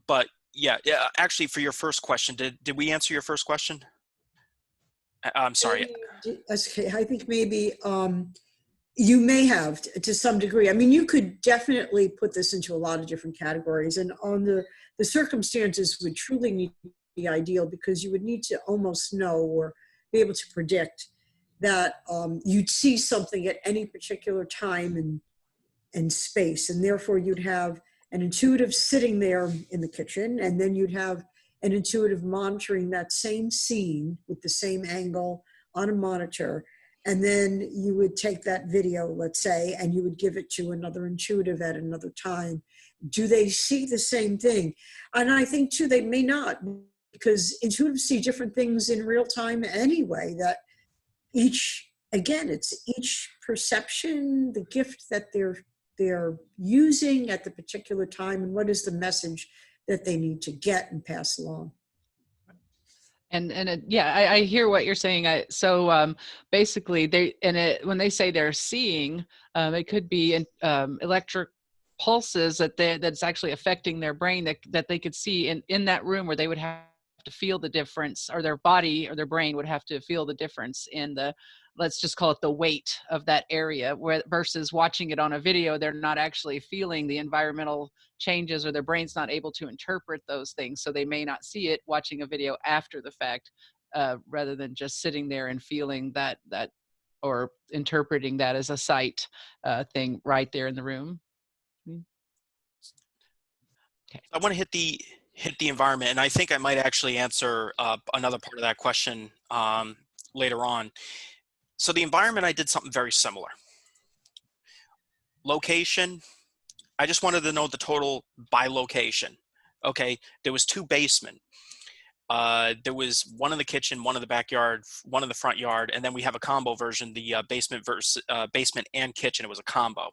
Speaker 1: But yeah, actually, for your first question, did we answer your first question? I'm sorry.
Speaker 5: Okay, I think maybe you may have to some degree. I mean, you could definitely put this into a lot of different categories, and on the circumstances would truly need to be ideal because you would need to almost know or be able to predict that you'd see something at any particular time and space, and therefore you'd have an intuitive sitting there in the kitchen, and then you'd have an intuitive monitoring that same scene with the same angle on a monitor. And then you would take that video, let's say, and you would give it to another intuitive at another time. Do they see the same thing? And I think too, they may not, because intuitives see different things in real time anyway, that again, it's each perception, the gift that they're using at the particular time, and what is the message that they need to get and pass along.
Speaker 2: Yeah, I hear what you're saying. So basically, when they say they're seeing, it could be electric pulses that's actually affecting their brain that they could see in that room, where they would have to feel the difference, or their body or their brain would have to feel the difference in let's just call it the weight of that area, versus watching it on a video, they're not actually feeling the environmental changes, or their brain's not able to interpret those things. So they may not see it watching a video after the fact, rather than just sitting there and feeling that or interpreting that as a sight thing right there in the room.
Speaker 1: Okay. I want to hit the environment, and I think I might actually answer another part of that question later on. So the environment, I did something very similar. Location, I just wanted to know the total by location. Okay, there was 2 basement. There was one in the kitchen, one in the backyard, one in the front yard, and then we have a combo version, the basement and kitchen. It was a combo.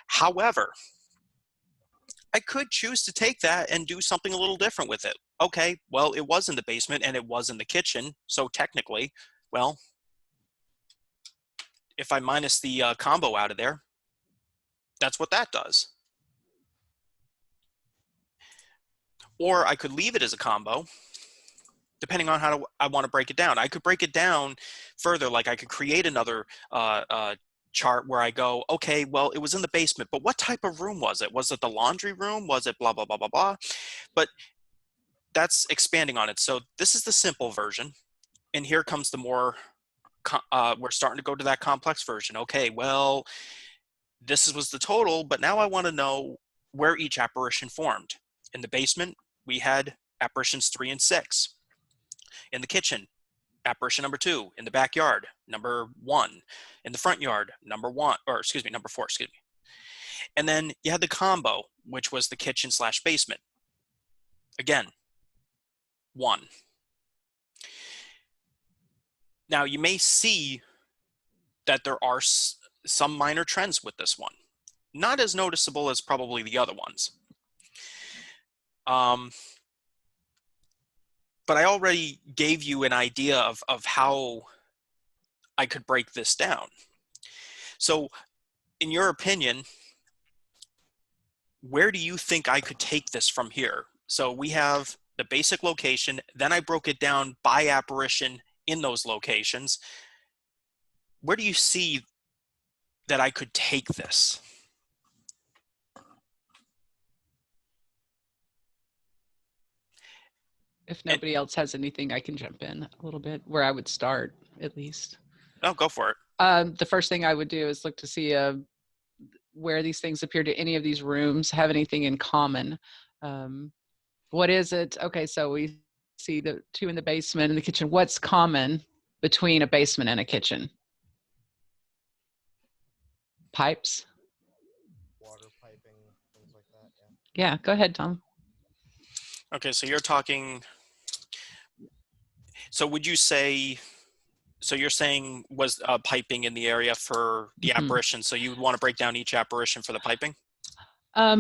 Speaker 1: However, I could choose to take that and do something a little different with it. Okay, well, it was in the basement and it was in the kitchen, so technically, well, if I minus the combo out of there, that's what that does. Or I could leave it as a combo, depending on how I want to break it down. I could break it down further, like I could create another chart where I go, okay, well, it was in the basement, but what type of room was it? Was it the laundry room? Was it blah, blah, blah, blah, blah? But that's expanding on it. So this is the simple version. And here comes the more, we're starting to go to that complex version. Okay, well, this was the total, but now I want to know where each apparition formed. In the basement, we had apparitions 3 and 6. In the kitchen, apparition number 2. In the backyard, number 1. In the front yard, number 4, excuse me. And then you had the combo, which was the kitchen/basement. Again, 1. Now you may see that there are some minor trends with this one. Not as noticeable as probably the other ones. But I already gave you an idea of how I could break this down. So in your opinion, where do you think I could take this from here? So we have the basic location, then I broke it down by apparition in those locations. Where do you see that I could take this?
Speaker 2: If nobody else has anything, I can jump in a little bit where I would start, at least.
Speaker 1: Oh, go for it.
Speaker 2: The first thing I would do is look to see where these things appear. Do any of these rooms have anything in common? What is it? Okay, so we see the 2 in the basement and the kitchen. What's common between a basement and a kitchen? Pipes?
Speaker 6: Water piping, things like that,
Speaker 2: Yeah, go ahead, Tom.
Speaker 1: Okay, so you're talking, so would you say So you're saying was piping in the area for the
Speaker 2: Mhm.
Speaker 1: apparition. So you would want to break down each apparition for the piping?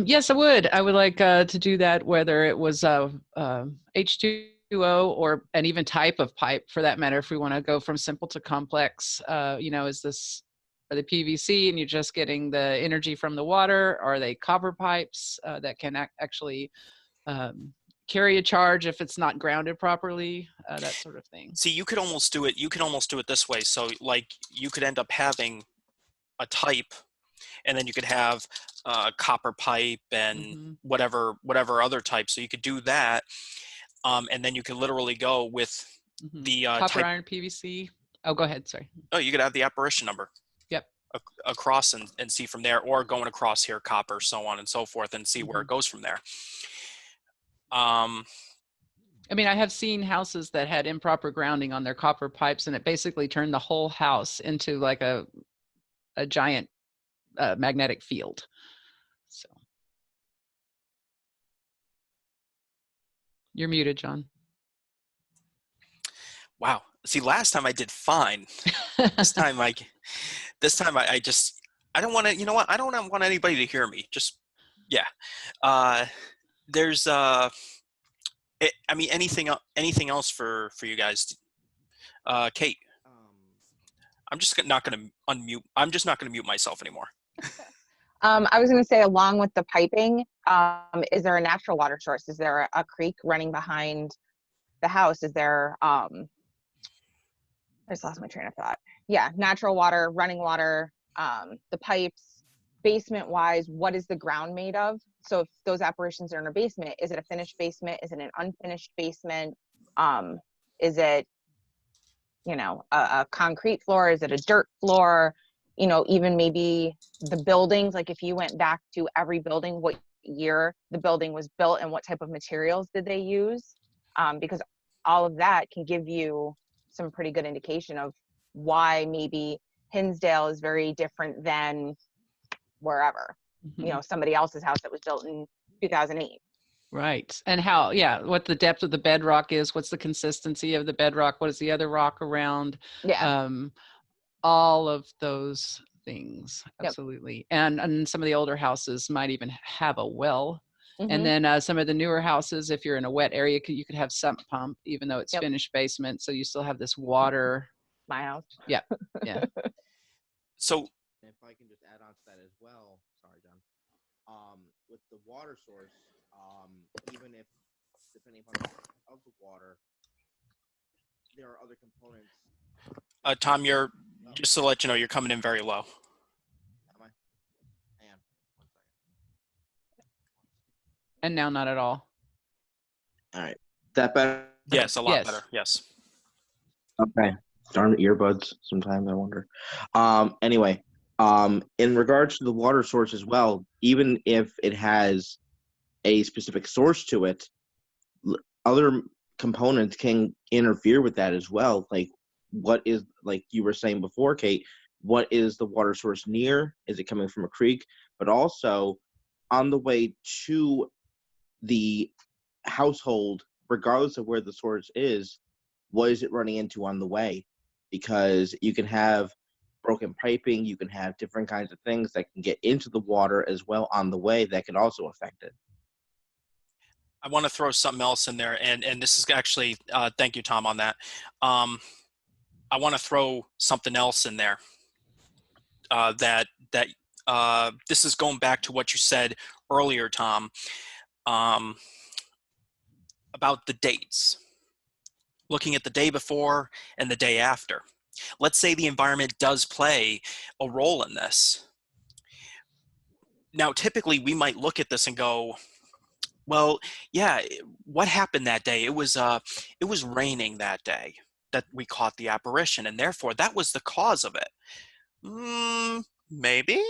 Speaker 2: Yes, I would. I would like to do that, whether it was H2O or an even type of pipe for that matter, if we want to go from simple to complex. Is this, are they PVC and you're just getting the energy from the water? Are they copper pipes that can actually carry a charge if it's not grounded properly? That sort of thing.
Speaker 1: See, you could almost do it. You could almost do it this way. So like you could end up having a type, and then you could have copper pipe and
Speaker 2: Mhm.
Speaker 1: whatever other type. So you could do that, and then you could literally go with
Speaker 2: Mhm.
Speaker 1: the
Speaker 2: Copper,
Speaker 1: type.
Speaker 2: iron, PVC. Oh, go ahead. Sorry.
Speaker 1: Oh, you could have the apparition number
Speaker 2: Yep.
Speaker 1: across and see from there, or going across here, copper, so on and so forth, and see where it goes from there.
Speaker 2: I mean, I have seen houses that had improper grounding on their copper pipes, and it basically turned the whole house into like a giant magnetic field. So you're muted, John.
Speaker 1: Wow. See, last time I did fine. This time I just, I don't want to, you know what? I don't want anybody to hear me. Just, yeah. There's, I mean, anything else for you guys? Kate, I'm just not going to unmute. I'm just not going to mute myself anymore.
Speaker 4: I was going to say, along with the piping, is there a natural water source? Is there a creek running behind the house? Is there, I just lost my train of thought. Yeah, natural water, running water, the pipes, basement wise, what is the ground made of? So if those apparitions are in a basement, is it a finished basement? Is it an unfinished basement? Is it, a concrete floor? Is it a dirt floor? Even maybe the buildings, like if you went back to every building, what year the building was built and what type of materials did they use? Because all of that can give you some pretty good indication of why maybe Hinsdale is very different than wherever, somebody else's house that was built in 2008.
Speaker 2: Right. And how, what the depth of the bedrock is, what's the consistency of the bedrock, what is the other rock around?
Speaker 4: Yeah.
Speaker 2: All of those things.
Speaker 4: Yep.
Speaker 2: Absolutely. And some of the older houses might even have a well. And
Speaker 4: Mhm.
Speaker 2: then some of the newer houses, if you're in a wet area, you could have sump pump, even though it's
Speaker 4: Yep.
Speaker 2: finished basement. So you still have this water.
Speaker 4: My house.
Speaker 2: Yeah. Yeah.
Speaker 1: So
Speaker 6: If I can just add on to that as well, sorry, John. With the water source, even if depending upon the of the water, there are other components.
Speaker 1: Tom, just to let you know, you're coming in very low.
Speaker 6: Am I? Hang on, 1 second.
Speaker 2: And now not at all.
Speaker 7: All right. That better?
Speaker 1: Yes, a lot
Speaker 2: Yes.
Speaker 1: better. Yes.
Speaker 7: Okay. Darn earbuds. Sometimes I wonder. Anyway, in regards to the water source as well, even if it has a specific source to it, other components can interfere with that as well. Like, what is, like you were saying before, Kate, what is the water source near? Is it coming from a creek? But also, on the way to the household, regardless of where the source is, what is it running into on the way? Because you can have broken piping, you can have different kinds of things that can get into the water as well on the way that can also affect it.
Speaker 1: I want to throw something else in there, and this is actually, thank you, Tom, on that. I want to throw something else in there that this is going back to what you said earlier, Tom, about the dates. Looking at the day before and the day after. Let's say the environment does play a role in this. Now, typically, we might look at this and go, well, yeah, what happened that day? It was raining that day that we caught the apparition, and therefore that was the cause of it. Maybe.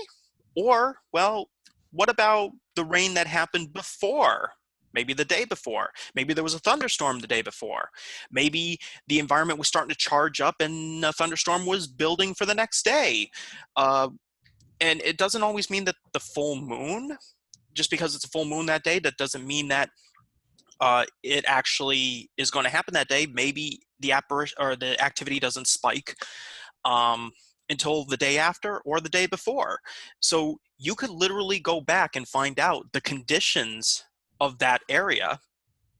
Speaker 1: Or, well, what about the rain that happened before? Maybe the day before. Maybe there was a thunderstorm the day before. Maybe the environment was starting to charge up and a thunderstorm was building for the next day. And it doesn't always mean that the full moon, just because it's a full moon that day, that doesn't mean that it actually is going to happen that day. Maybe the apparition or the activity doesn't spike until the day after or the day before. So you could literally go back and find out the conditions of that area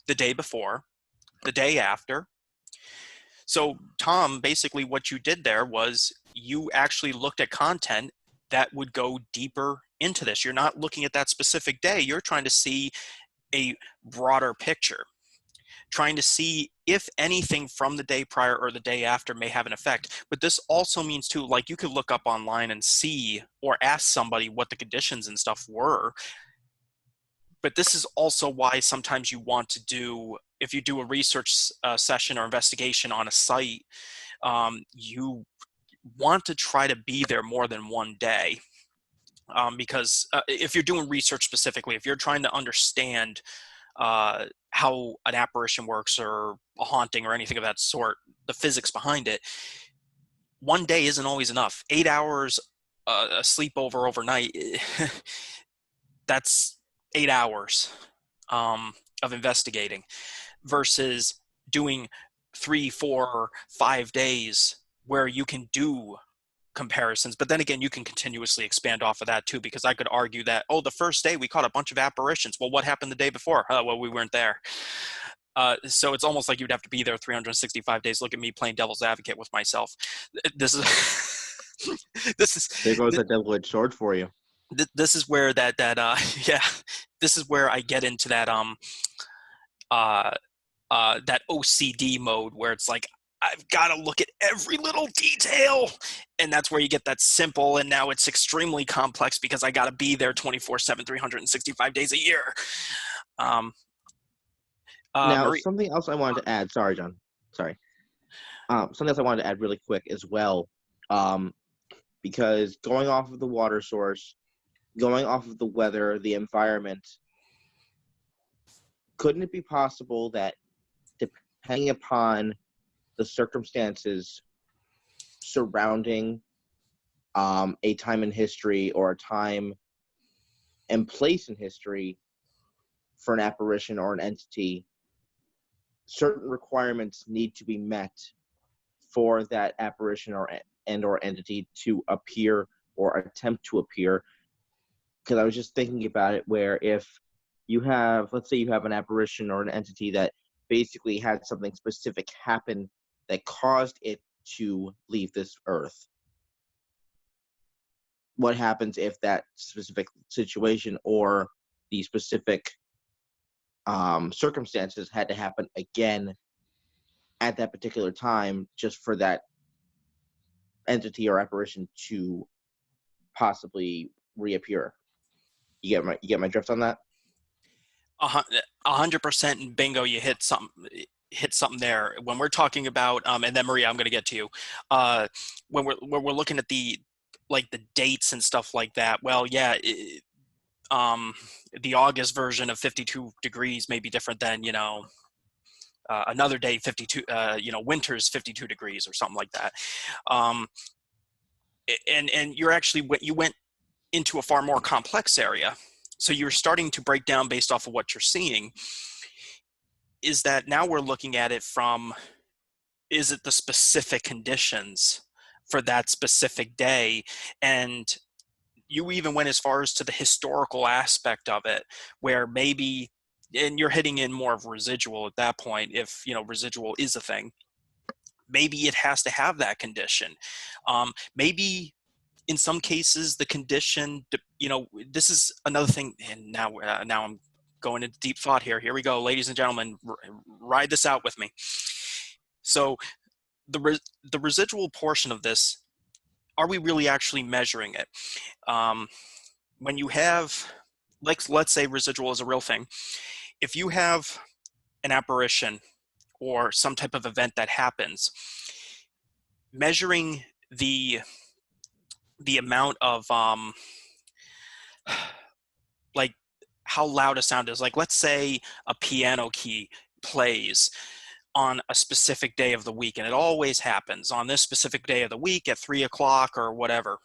Speaker 1: the day before, the day after. So Tom, basically what you did there was you actually looked at content that would go deeper into this. You're not looking at that specific day. You're trying to see a broader picture, trying to see if anything from the day prior or the day after may have an effect. But this also means too, like you could look up online and see or ask somebody what the conditions and stuff were. But this is also why sometimes you want to do, if you do a research session or investigation on a site, you want to try to be there more than one day. Because if you're doing research specifically, if you're trying to understand how an apparition works or a haunting or anything of that sort, the physics behind it, one day isn't always enough. 8 hours a sleepover overnight, that's 8 hours of investigating versus doing 3, 4, 5 days where you can do comparisons. But then again, you can continuously expand off of that too, because I could argue that, oh, the first day we caught a bunch of apparitions. Well, what happened the day before? Well, we weren't there. So it's almost like you'd have to be there 365 days. Look at me playing devil's advocate with myself. This is
Speaker 7: There goes that double-edged sword for you.
Speaker 1: This is where that yeah, this is where I get into that that OCD mode where it's like, I've got to look at every little detail. And that's where you get that simple. And now it's extremely complex because I got to be there 24/7, 365 days a year.
Speaker 7: Now, something else I wanted to add. Sorry, John. Sorry. Something else I wanted to add really quick as well. Because going off of the water source, going off of the weather, the environment, couldn't it be possible that depending upon the circumstances surrounding a time in history or a time and place in history for an apparition or an entity, certain requirements need to be met for that apparition or entity to appear or attempt to appear? Because I was just thinking about it, where if you have, let's say you have an apparition or an entity that basically had something specific happen that caused it to leave this earth. What happens if that specific situation or the specific circumstances had to happen again at that particular time, just for that entity or apparition to possibly reappear? You get my drift on that?
Speaker 1: 100%, and bingo, you hit something there. When we're talking about, and then Maria, I'm going to get to you. When we're looking at the dates and stuff like that. Well, yeah, the August version of 52 degrees may be different than another day 52. Winter's 52 degrees or something like that. And you went into a far more complex area. So you're starting to break down based off of what you're seeing. Is that now we're looking at it from, is it the specific conditions for that specific day? And you even went as far as to the historical aspect of it, where maybe, and you're hitting in more of residual at that point, if residual is a thing, maybe it has to have that condition. Maybe in some cases the condition, this is another thing, and now I'm going into deep thought here. Here we go, ladies and gentlemen, ride this out with me. So the residual portion of this, are we really actually measuring it? When you have, let's say residual is a real thing. If you have an apparition or some type of event that happens, measuring the amount of like how loud a sound is, like let's say a piano key plays on a specific day of the week, and it always happens on this specific day of the week at 3 o'clock or whatever.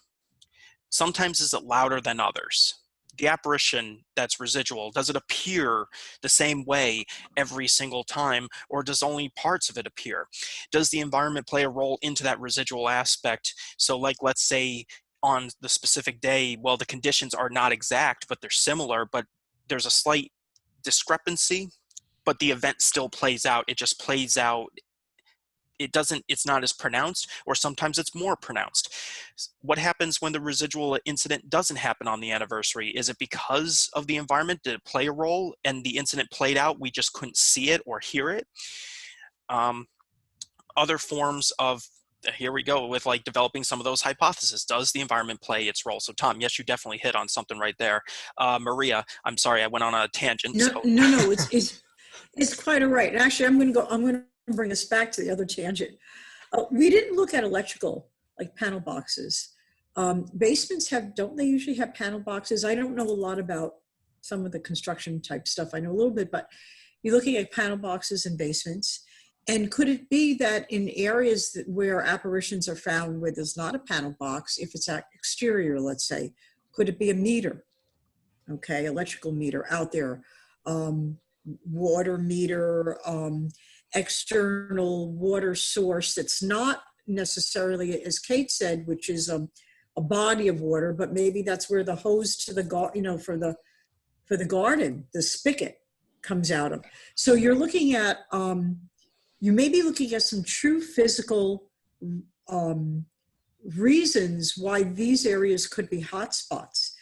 Speaker 1: Sometimes is it louder than others? the apparition that's residual, does it appear the same way every single time, or does only parts of it appear? Does the environment play a role into that residual aspect? So like, let's say on the specific day, well, the conditions are not exact, but they're similar, but there's a slight discrepancy, but the event still plays out. It just plays out. It's not as pronounced, or sometimes it's more pronounced. What happens when the residual incident doesn't happen on the anniversary? Is it because of the environment? Did it play a role and the incident played out, we just couldn't see it or hear it? Other forms of, here we go with like developing some of those hypotheses. Does the environment play its role? So Tom, yes, you definitely hit on something right there. Maria, I'm sorry, I went on a tangent.
Speaker 5: No,
Speaker 1: So.
Speaker 5: no, it's quite all right. Actually, I'm going to bring us back to the other tangent. We didn't look at electrical, like panel boxes. Basements don't they usually have panel boxes? I don't know a lot about some of the construction type stuff. I know a little bit, but you're looking at panel boxes in basements. And could it be that in areas where apparitions are found where there's not a panel box, if it's exterior, let's say, could it be a meter? Okay, electrical meter out there, water meter, external water source that's not necessarily, as Kate said, which is a body of water, but maybe that's where the hose to the for the garden, the spigot comes out of. So you're looking at, you may be looking at some true physical reasons why these areas could be hotspots.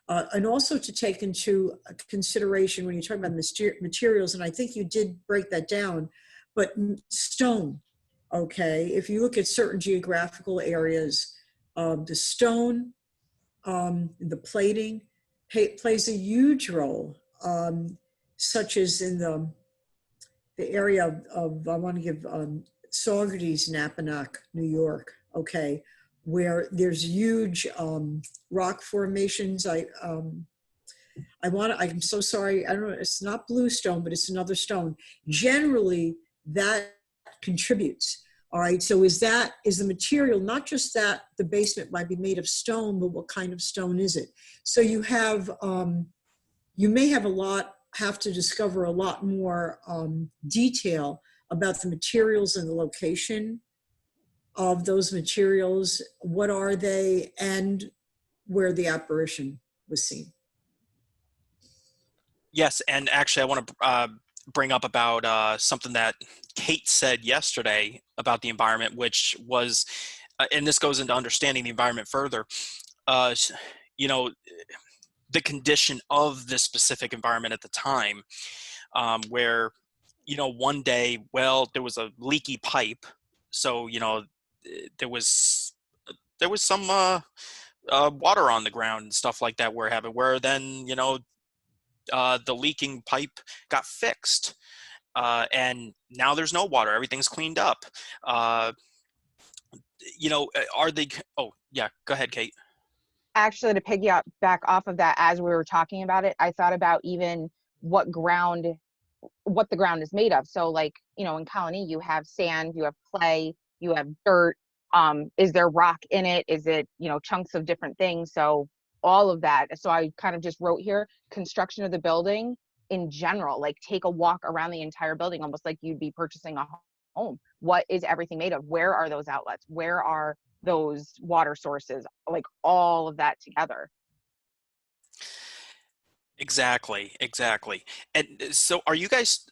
Speaker 5: And also to take into consideration when you're talking about materials, and I think you did break that down, but stone, okay? If you look at certain geographical areas, the stone, the plating plays a huge role, such as in the area of I want to give Saugerties, Napanock, New York, okay, where there's huge rock formations. I'm so sorry, I don't know, it's not bluestone, but it's another stone. Generally, that contributes. All right, so is the material, not just that the basement might be made of stone, but what kind of stone is it? So you have, you may have to discover a lot more detail about the materials and the location of those materials, what are they, and where the apparition was seen.
Speaker 1: Yes, and actually I want to bring up about something that Kate said yesterday about the environment, which was, and this goes into understanding the environment further, you know, the condition of this specific environment at the time, where, you know, one day, well, there was a leaky pipe. So, you know, there was some water on the ground and stuff like that where then, you know, the leaking pipe got fixed. And now there's no water. Everything's cleaned up. You know, oh, yeah, go ahead, Kate.
Speaker 4: Actually, to piggyback back off of that, as we were talking about it, I thought about even what the ground is made of. So like, you know, in Colony, you have sand, you have clay, you have dirt. Is there rock in it? Is it, you know, chunks of different things? So all of that. So I kind of just wrote here, construction of the building in general, like take a walk around the entire building, almost like you'd be purchasing a home. What is everything made of? Where are those outlets? Where are those water sources? Like all of that together.
Speaker 1: Exactly. And so are you guys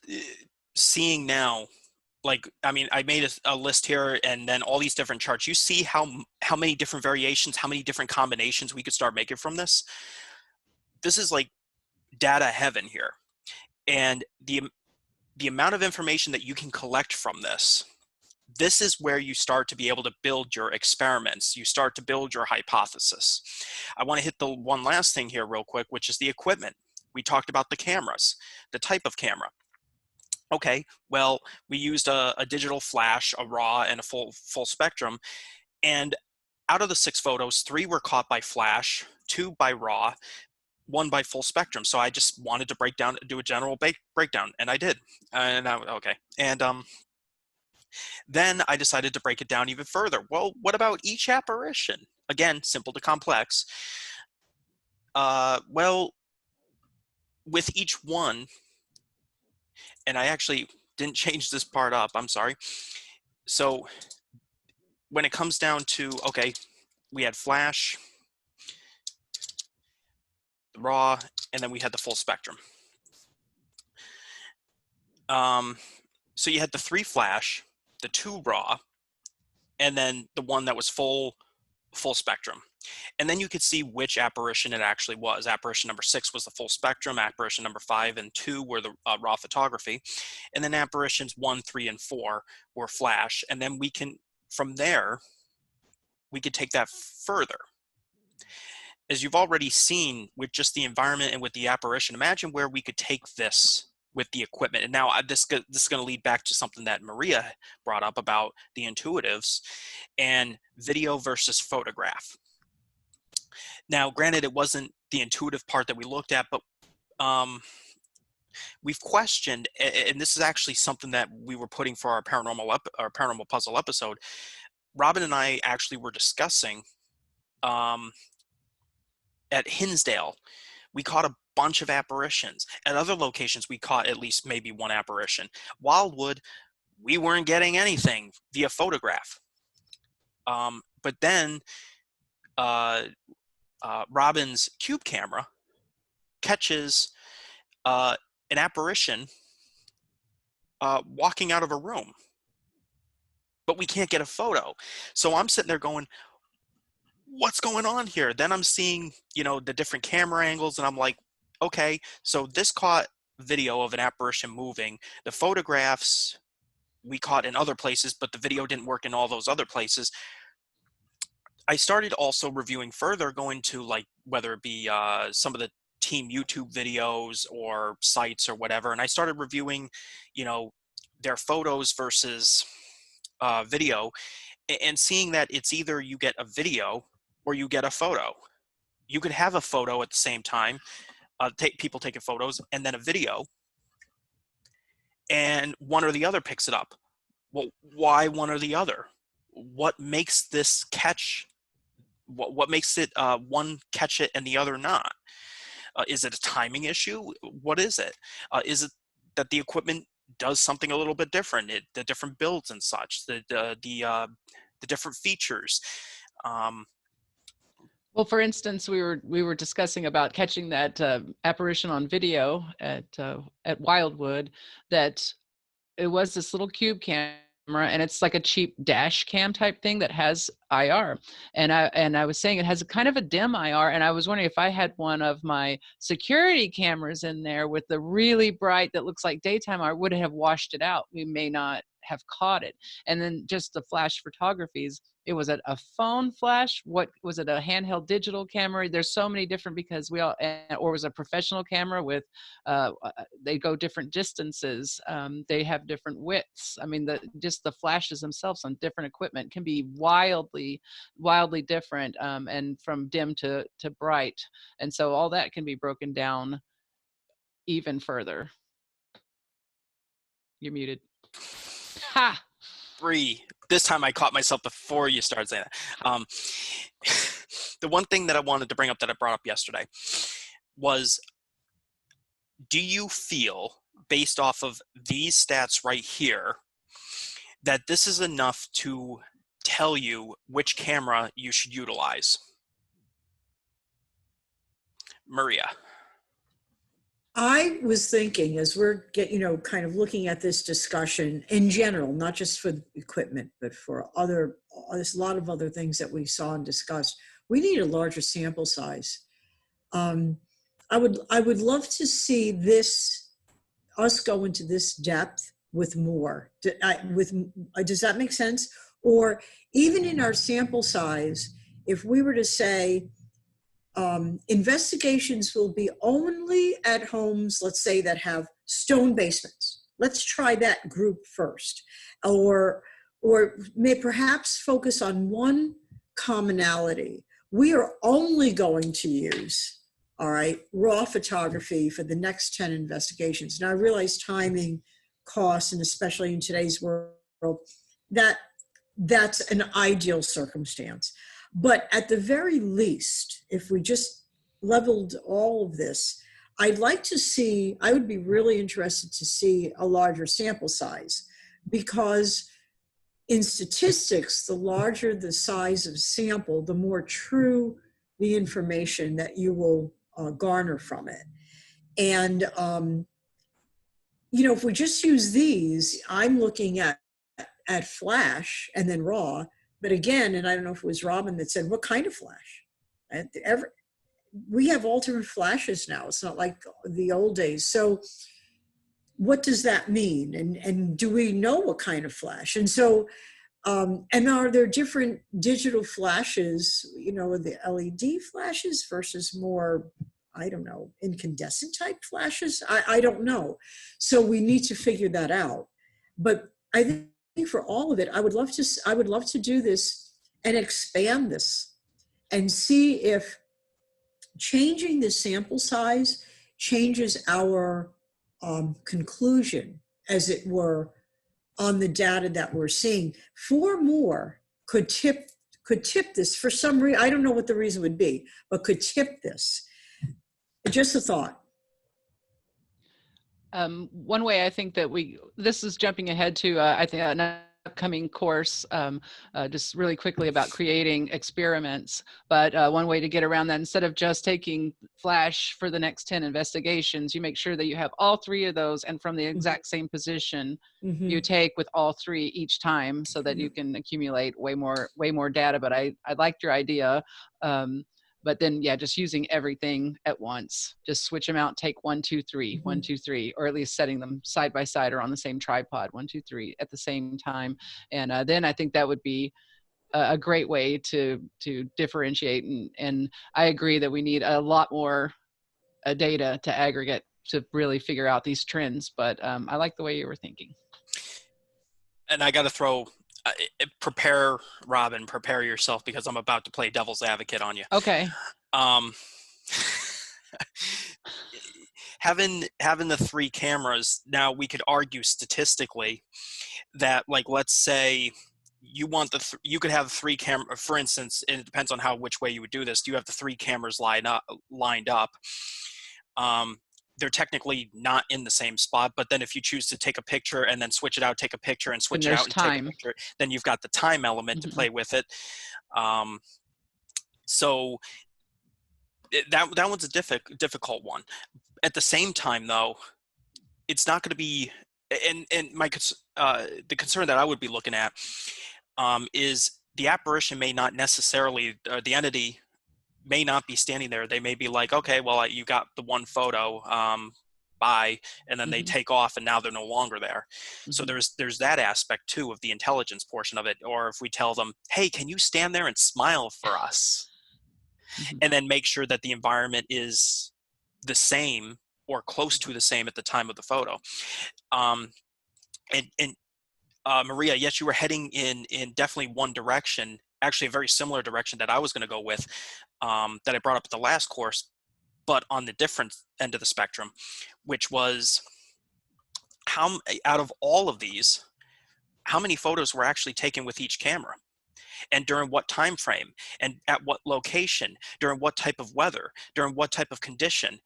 Speaker 1: seeing now, like, I mean, I made a list here and then all these different charts. You see how many different variations, how many different combinations we could start making from this? This is like data heaven here. And the amount of information that you can collect from this is where you start to be able to build your experiments. You start to build your hypothesis. I want to hit the one last thing here real quick, which is the equipment. We talked about the cameras, the type of camera. Okay, well, we used a digital flash, a RAW, and a full spectrum. And out of the 6 photos, 3 were caught by flash, 2 by RAW, 1 by full spectrum. So I just wanted to do a general breakdown, and I did. And okay, and then I decided to break it down even further. Well, what about each apparition? Again, simple to complex. Well, with each one, and I actually didn't change this part up, I'm sorry. So when it comes down to, okay, we had flash, raw, and then we had the full spectrum. So you had the 3 flash, the 2 raw, and then the one that was full spectrum. And then you could see which apparition it actually was. Apparition number 6 was the full spectrum. Apparition number 5 and 2 were the raw photography. And then apparitions 1, 3, and 4 were flash. And then we can, from there, we could take that further. As you've already seen with just the environment and with the apparition, imagine where we could take this with the equipment. And now this is going to lead back to something that Maria brought up about the intuitives and video versus photograph. Now, granted, it wasn't the intuitive part that we looked at, but we've questioned, and this is actually something that we were putting for our paranormal puzzle episode. Robin and I actually were discussing at Hinsdale, we caught a bunch of apparitions. At other locations, we caught at least maybe 1 apparition. Wildwood, we weren't getting anything via photograph. But then Robin's cube camera catches an apparition walking out of a room, but we can't get a photo. So I'm sitting there going, what's going on here? Then I'm seeing, the different camera angles, and I'm like, okay, so this caught video of an apparition moving. The photographs we caught in other places, but the video didn't work in all those other places. I started also reviewing further, going to like whether it be some of the team YouTube videos or sites or whatever, and I started reviewing, their photos versus video, and seeing that it's either you get a video or you get a photo. You could have a photo at the same time, people taking photos, and then a video, and one or the other picks it up. Well, why one or the other? What makes this catch? What makes it one catch it and the other not? Is it a timing issue? What is it? Is it that the equipment does something a little bit different? The different builds and such, the different features.
Speaker 2: Well, for instance, we were discussing about catching that apparition on video at Wildwood. That it was this little cube camera, and it's like a cheap dash cam type thing that has IR. And I was saying it has a kind of a dim IR, and I was wondering if I had one of my security cameras in there with the really bright that looks like daytime IR, would it have washed it out? We may not have caught it. And then just the flash photographies, it was a phone flash. What was it? A handheld digital camera? There's so many different, because or was a professional camera with, they go different distances. They have different widths. I mean, just the flashes themselves on different equipment can be wildly different, and from dim to bright. And so all that can be broken down even further. You're muted. Ha!
Speaker 1: 3. This time I caught myself before you started saying that. The one thing that I wanted to bring up that I brought up yesterday was, do you feel, based off of these stats right here, that this is enough to tell you which camera you should utilize? Maria.
Speaker 5: I was thinking, as we're kind of looking at this discussion in general, not just for the equipment, but for there's a lot of other things that we saw and discussed, we need a larger sample size. I would love to see us go into this depth with more. Does that make sense? Or even in our sample size, if we were to say, investigations will be only at homes, let's say, that have stone basements. Let's try that group first. Or may perhaps focus on one commonality. We are only going to use, raw photography for the next 10 investigations. Now, I realize timing, costs, and especially in today's world, that's an ideal circumstance. But at the very least, if we just leveled all of this, I'd like to see, I would be really interested to see a larger sample size, because in statistics, the larger the size of sample, the more true the information that you will garner from it. And, if we just use these, I'm looking at flash and then raw. But again, and I don't know if it was Robin that said, what kind of flash? We have alternate flashes now. It's not like the old days. So what does that mean? And do we know what kind of flash? And so, and are there different digital flashes, the LED flashes versus more, I don't know, incandescent type flashes? I don't know. So we need to figure that out. But I think for all of it, I would love to do this and expand this and see if changing the sample size changes our conclusion, as it were, on the data that we're seeing. 4 more could tip this for some reason. I don't know what the reason would be, but could tip this. Just a thought.
Speaker 2: One way I think that this is jumping ahead to, I think, an upcoming course, just really quickly about creating experiments. But one way to get around that, instead of just taking flash for the next 10 investigations, you make sure that you have all 3 of those, and from the exact same position you take with all 3 each time, so that you can accumulate way more data. But I liked your idea. But then, yeah, just using everything at once. Just switch them out, take 1, 2, 3, 1, 2, 3, or at least setting them side by side or on the same tripod, 1, 2, 3 at the same time. And then I think that would be a great way to differentiate. And I agree that we need a lot more data to aggregate to really figure out these trends. But I like the way you were thinking.
Speaker 1: And I got to throw, prepare yourself, because I'm about to play devil's advocate on you.
Speaker 2: Okay.
Speaker 1: Having the 3 cameras, now we could argue statistically that, like, let's say you want you could have 3 camera, for instance, and it depends on which way you would do this. You have the 3 cameras lined up. They're technically not in the same spot, but then if you choose to take a picture and then switch it out, take a picture and switch it out and take a picture, then you've got the time element to play with it. So that one's a difficult one. At the same time, though, it's not going to be, and the concern that I would be looking at is the apparition may not necessarily, the entity may not be standing there. They may be like, okay, well, you got the 1 photo, bye, and then they take off, and now they're no longer there. So there's that aspect too of the intelligence portion of it. Or if we tell them, hey, can you stand there and smile for us, and then make sure that the environment is the same or close to the same at the time of the photo. Maria, yes, you were heading in definitely one direction, actually a very similar direction that I was going to go with, that I brought up at the last course, but on the different end of the spectrum, which was how, out of all of these, how many photos were actually taken with each camera, and during what time frame, and at what location, during what type of weather, during what type of condition.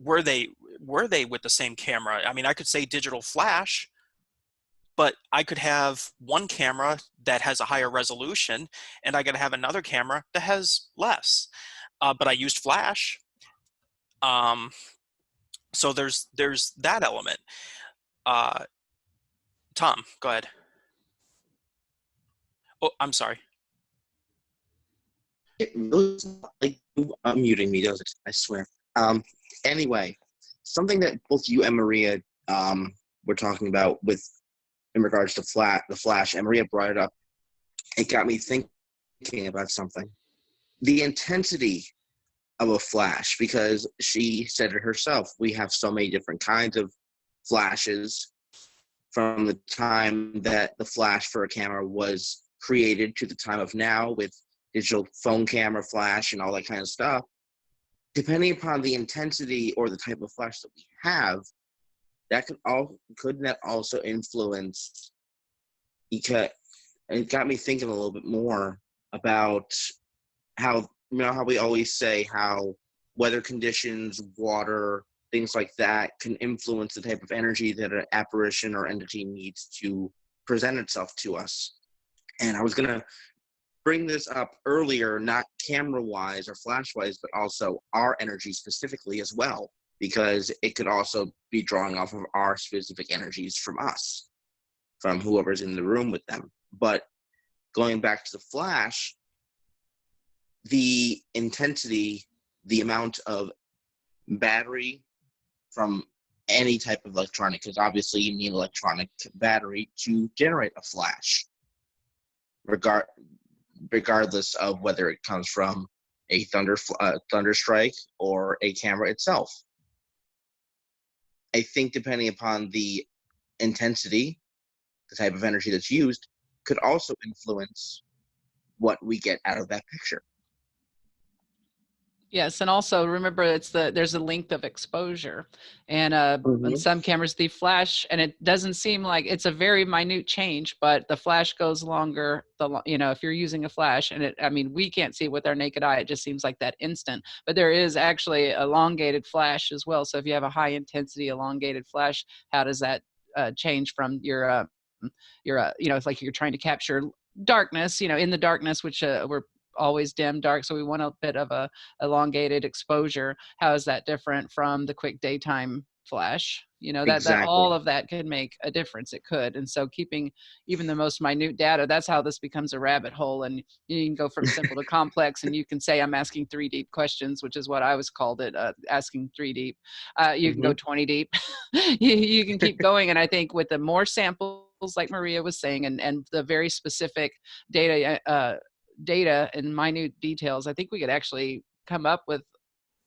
Speaker 1: Were they with the same camera? I mean, I could say digital flash, but I could have one camera that has a higher resolution, and I could have another camera that has less. But I used flash. So there's that element. Tom, go ahead. Oh, I'm sorry.
Speaker 7: It really is not like you unmuting me, does it? I swear. Anyway, something that both you and Maria were talking about in regards to the flash, and Maria brought it up. It got me thinking about something. The intensity of a flash, because she said it herself, we have so many different kinds of flashes, from the time that the flash for a camera was created to the time of now, with digital phone camera flash and all that kind of stuff. Depending upon the intensity or the type of flash that we have, that could that also influence, and it got me thinking a little bit more about how, how we always say how weather conditions, water, things like that can influence the type of energy that an apparition or entity needs to present itself to us. And I was going to bring this up earlier, not camera-wise or flash-wise, but also our energy specifically as well, because it could also be drawing off of our specific energies from us, from whoever's in the room with them. But going back to the flash, the intensity, the amount of battery from any type of electronic, because obviously you need electronic battery to generate a flash, regardless of whether it comes from a thunder strike or a camera itself. I think depending upon the intensity, the type of energy that's used, could also influence what we get out of that picture.
Speaker 2: Yes, and also remember there's a length of exposure, and on some cameras the flash, and it doesn't seem like it's a very minute change, but the flash goes longer. If you're using a flash, and we can't see it with our naked eye, it just seems like that instant. But there is actually elongated flash as well. So if you have a high intensity elongated flash, how does that change from your it's like you're trying to capture darkness, in the darkness, which we're always dim dark, so we want a bit of a elongated exposure. How is that different from the quick daytime flash? That
Speaker 7: Exactly.
Speaker 2: all of that could make a difference. It could. And so keeping even the most minute data, that's how this becomes a rabbit hole, and you can go from simple to complex, and you can say I'm asking 3 deep questions, which is what I was called it, asking 3 deep. You can go 20 deep. you can keep going, and I think with the more samples, like Maria was saying, and the very specific data and minute details, I think we could actually come up with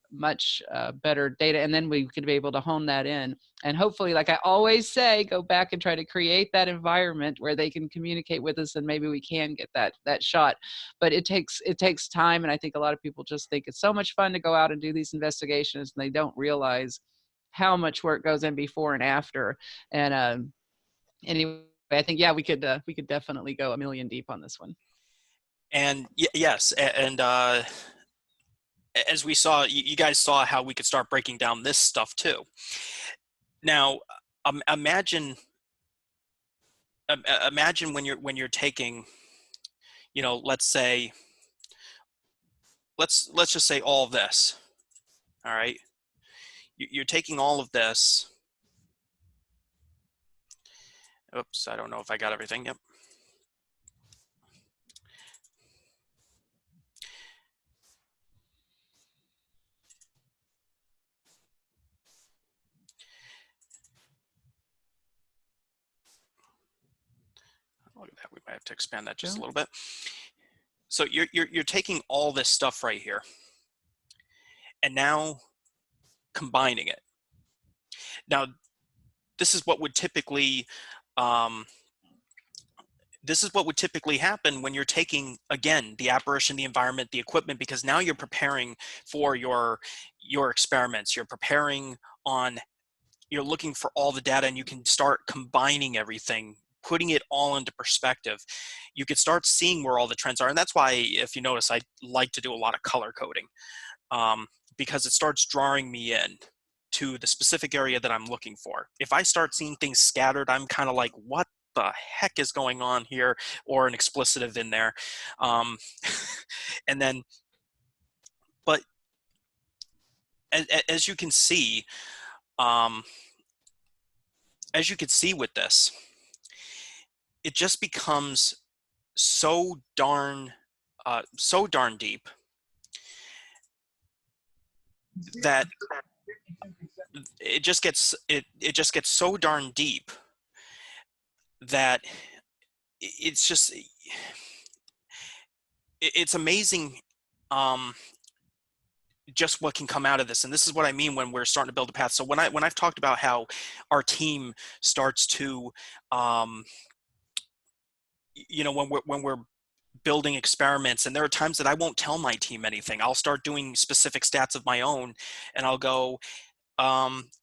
Speaker 2: much better data, and then we could be able to hone that in. And hopefully, like I always say, go back and try to create that environment where they can communicate with us, and maybe we can get that shot. But it takes time, and I think a lot of people just think it's so much fun to go out and do these investigations, and they don't realize how much work goes in before and after. And anyway, I think we could definitely go a million deep on this one.
Speaker 1: And yes, and as we saw, you guys saw how we could start breaking down this stuff too. Now, imagine when you're taking, let's just say all of this. All right, you're taking all of this. Oops, I don't know if I got everything. Yep. Look at that. We might have to expand that just a little bit. So you're taking all this stuff right here, and now combining it. Now, this is what would typically happen when you're taking, again, the apparition, the environment, the equipment, because now you're preparing for your experiments. You're looking for all the data, and you can start combining everything, putting it all into perspective. You could start seeing where all the trends are. And that's why, if you notice, I like to do a lot of color coding, because it starts drawing me in to the specific area that I'm looking for. If I start seeing things scattered, I'm kind of like, what the heck is going on here? Or an explicitive in there. And then, but as you can see, with this, it just becomes so darn deep that it just gets so darn deep that it's amazing just what can come out of this. And this is what I mean when we're starting to build a path. So when I've talked about how our team starts to when we're building experiments, and there are times that I won't tell my team anything. I'll start doing specific stats of my own, and I'll go,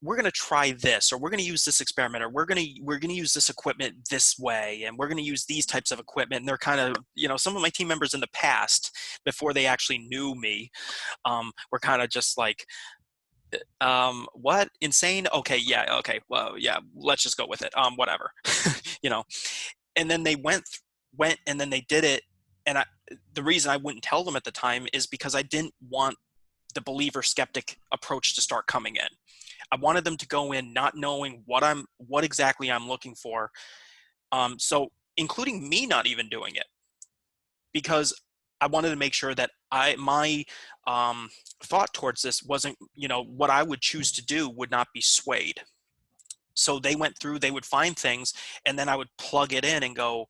Speaker 1: we're going to try this, or we're going to use this experiment, or we're going to use this equipment this way, and we're going to use these types of equipment. And they're kind of, some of my team members in the past, before they actually knew me, were kind of just like, what, insane? Okay, yeah, okay, well, yeah, let's just go with it. Whatever, And then they went, and then they did it. And the reason I wouldn't tell them at the time is because I didn't want the believer skeptic approach to start coming in. I wanted them to go in not knowing what exactly I'm looking for. So including me not even doing it, because I wanted to make sure that my thought towards this wasn't, what I would choose to do would not be swayed. So they went through, they would find things, and then I would plug it in and go,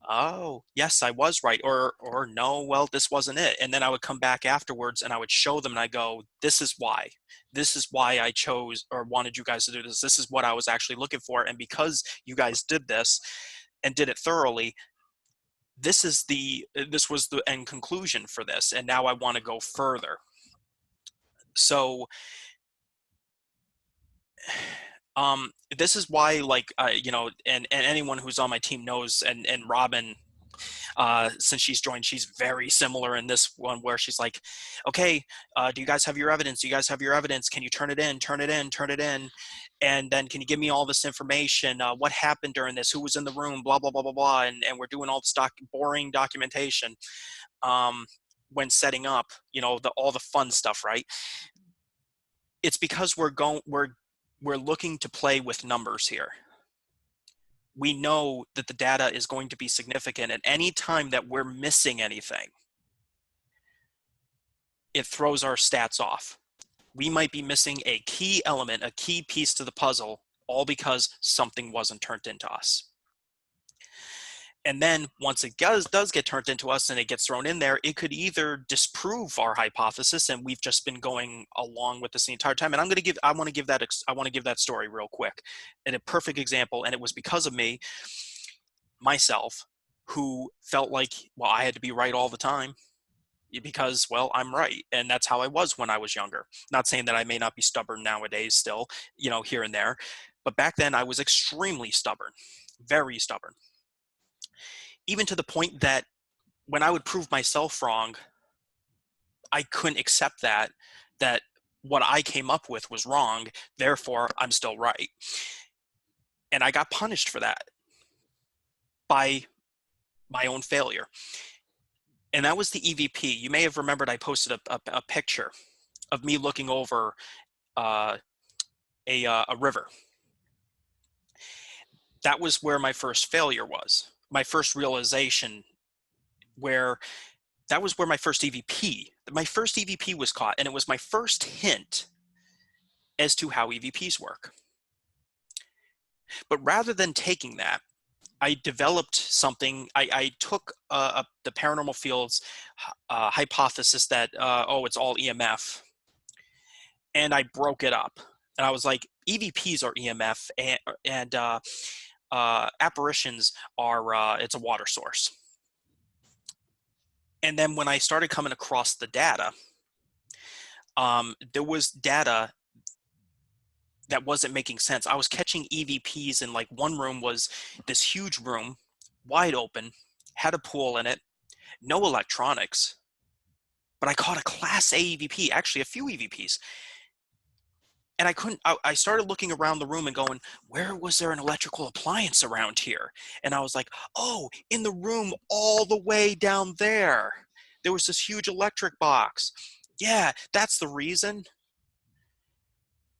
Speaker 1: oh, yes, I was right. Or no, well, this wasn't it. And then I would come back afterwards and I would show them and I go, this is why I chose or wanted you guys to do this. This is what I was actually looking for. And because you guys did this and did it thoroughly, this was the end conclusion for this. And now I want to go further. So, this is why, and anyone who's on my team knows, and Robin, since she's joined, she's very similar in this one, where she's like, okay, do you guys have your evidence? Do you guys have your evidence? Can you turn it in? And then can you give me all this information? What happened during this? Who was in the room? Blah, blah, blah, blah, blah. And we're doing all this boring documentation when setting up, all the fun stuff, right? It's because we're looking to play with numbers here. We know that the data is going to be significant, and any time that we're missing anything, it throws our stats off. We might be missing a key element, a key piece to the puzzle, all because something wasn't turned into us. And then once it does get turned into us and it gets thrown in there, it could either disprove our hypothesis, and we've just been going along with this the entire time. And I want to give that story real quick, and a perfect example. And it was because of myself, who felt like, well, I had to be right all the time because, well, I'm right. And that's how I was when I was younger. Not saying that I may not be stubborn nowadays still, here and there, but back then I was extremely stubborn, very stubborn. Even to the point that when I would prove myself wrong, I couldn't accept that what I came up with was wrong, therefore I'm still right. And I got punished for that by my own failure. And that was the EVP. You may have remembered I posted a picture of me looking over a river. That was where my first failure was. My first realization, that was where my first EVP was caught, and it was my first hint as to how EVPs work. But rather than taking that, I developed something. I took the paranormal fields hypothesis that, it's all EMF, and I broke it up. And I was like, EVPs are EMF, and apparitions are, it's a water source. And then when I started coming across the data, there was data that wasn't making sense. I was catching EVPs in, like, one room was this huge room, wide open, had a pool in it, no electronics, but I caught a Class A EVP, actually a few EVPs. And I started looking around the room and going, where was there an electrical appliance around here? And I was like, oh, in the room all the way down there. There was this huge electric box. Yeah, that's the reason.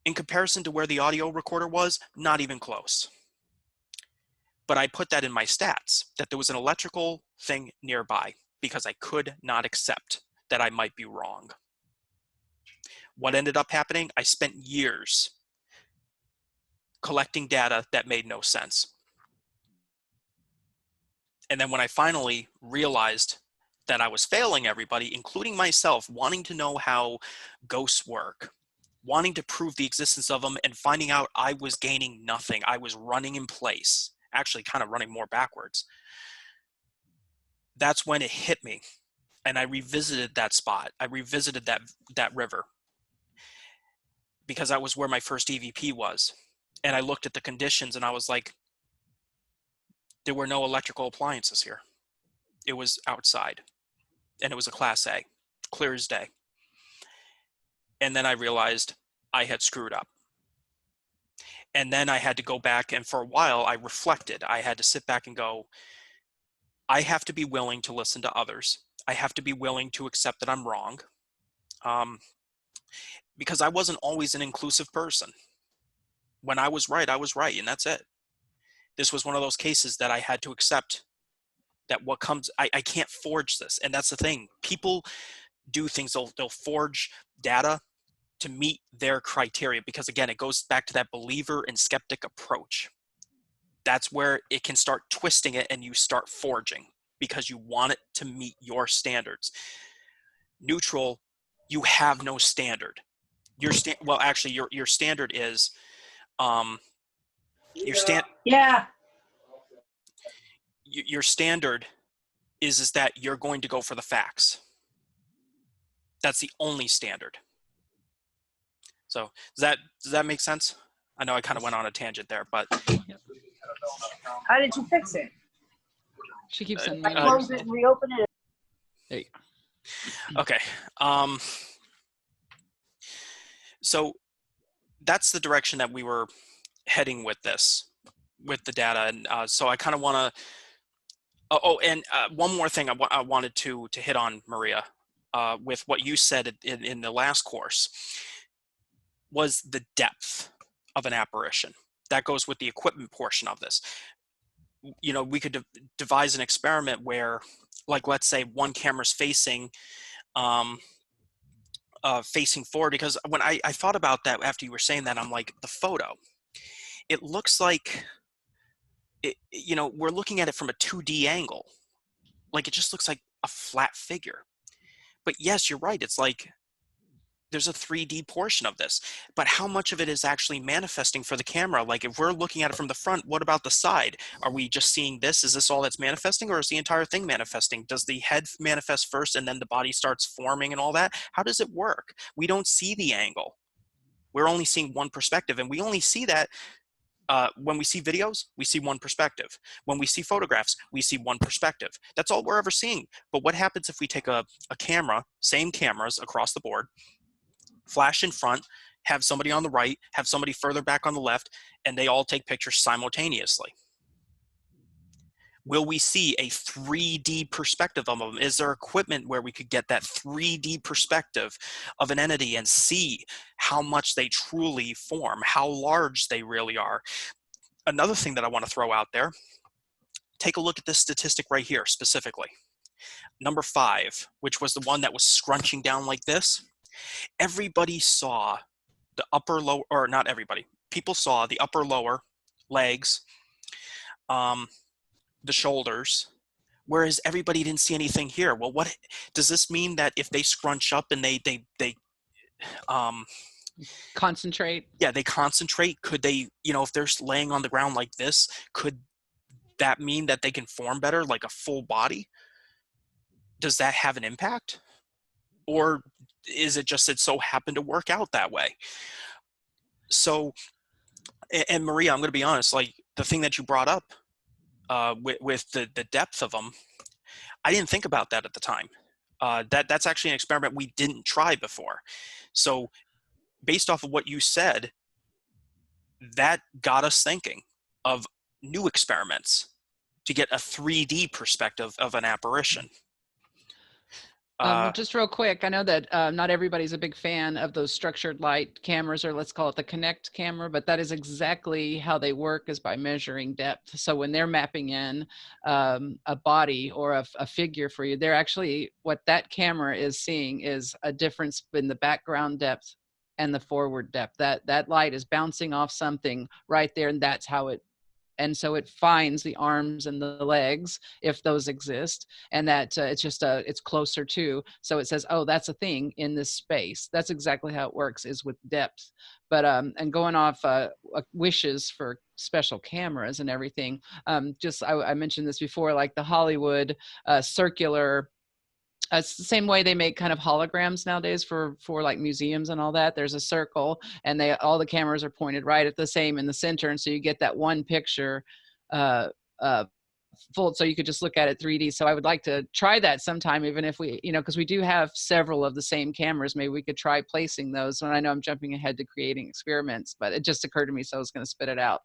Speaker 1: In comparison to where the audio recorder was, not even close. But I put that in my stats, that there was an electrical thing nearby, because I could not accept that I might be wrong. What ended up happening? I spent years collecting data that made no sense. And then when I finally realized that I was failing everybody, including myself, wanting to know how ghosts work, wanting to prove the existence of them, and finding out I was gaining nothing. I was running in place, actually kind of running more backwards. That's when it hit me. And I revisited that spot. I revisited that river. because that was where my first EVP was. And I looked at the conditions and I was like, there were no electrical appliances here. It was outside and it was a Class A, clear as day. And then I realized I had screwed up. And then I had to go back, and for a while I reflected. I had to sit back and go, I have to be willing to listen to others. I have to be willing to accept that I'm wrong. Because I wasn't always an inclusive person. When I was right, and that's it. This was one of those cases that I had to accept that what comes, I can't forge this. And that's the thing. People do things, they'll forge data to meet their criteria, because again, it goes back to that believer and skeptic approach. That's where it can start twisting it and you start forging because you want it to meet your standards. Neutral, you have no standard. Well, actually, your standard is your standard is that you're going to go for the facts. That's the only standard. So does that make sense? I know I kind of went on a tangent there, but
Speaker 8: How did you fix it?
Speaker 2: She keeps on
Speaker 8: I closed it and reopened it.
Speaker 2: There you
Speaker 1: go. Okay. So that's the direction that we were heading with this, with the data. And so I kind of want to, and one more thing I wanted to hit on, Maria, with what you said in the last course, was the depth of an apparition. That goes with the equipment portion of this. You know, we could devise an experiment where, like, let's say one camera's facing forward, because when I thought about that after you were saying that, I'm like, the photo, it looks like, you know, we're looking at it from a 2D angle. Like, it just looks like a flat figure. But yes, you're right. It's like, there's a 3D portion of this, but how much of it is actually manifesting for the camera? Like, if we're looking at it from the front, what about the side? Are we just seeing this? Is this all that's manifesting, or is the entire thing manifesting? Does the head manifest first and then the body starts forming and all that? How does it work? We don't see the angle. We're only seeing one perspective, and we only see that when we see videos, we see one perspective. When we see photographs, we see one perspective. That's all we're ever seeing. But what happens if we take a camera, same cameras across the board, flash in front, have somebody on the right, have somebody further back on the left, and they all take pictures simultaneously? Will we see a 3D perspective of them? Is there equipment where we could get that 3D perspective of an entity and see how much they truly form, how large they really are? Another thing that I want to throw out there, take a look at this statistic right here specifically. Number 5, which was the one that was scrunching down like this. Everybody saw the upper lower, or not everybody, people saw the upper lower legs, the shoulders, whereas everybody didn't see anything here. Well, what does this mean? That if they scrunch up and they
Speaker 2: concentrate?
Speaker 1: Yeah, they concentrate. Could they, you know, if they're laying on the ground like this, could that mean that they can form better, like a full body? Does that have an impact? Or is it just it so happened to work out that way? So, and Maria, I'm going to be honest, like the thing that you brought up with the depth of them, I didn't think about that at the time. That's actually an experiment we didn't try before. So based off of what you said, that got us thinking of new experiments to get a 3D perspective of an apparition.
Speaker 2: Just real quick, I know that not everybody's a big fan of those structured light cameras, or let's call it the Connect camera, but that is exactly how they work, is by measuring depth. So when they're mapping in a body or a figure for you, they're actually, what that camera is seeing is a difference in the background depth and the forward depth. That light is bouncing off something right there, and that's how it, and so it finds the arms and the legs, if those exist, and that it's just it's closer to, so it says, oh, that's a thing in this space. That's exactly how it works, is with depth. But and going off wishes for special cameras and everything, just I mentioned this before, like the Hollywood circular It's the same way they make kind of holograms nowadays for like museums and all that. There's a circle, and all the cameras are pointed right at the same in the center, and so you get that one picture uh, uh, full, so you could just look at it 3D. So I would like to try that sometime, even if we, because we do have several of the same cameras. Maybe we could try placing those. And I know I'm jumping ahead to creating experiments, but it just occurred to me, so I was going to spit it out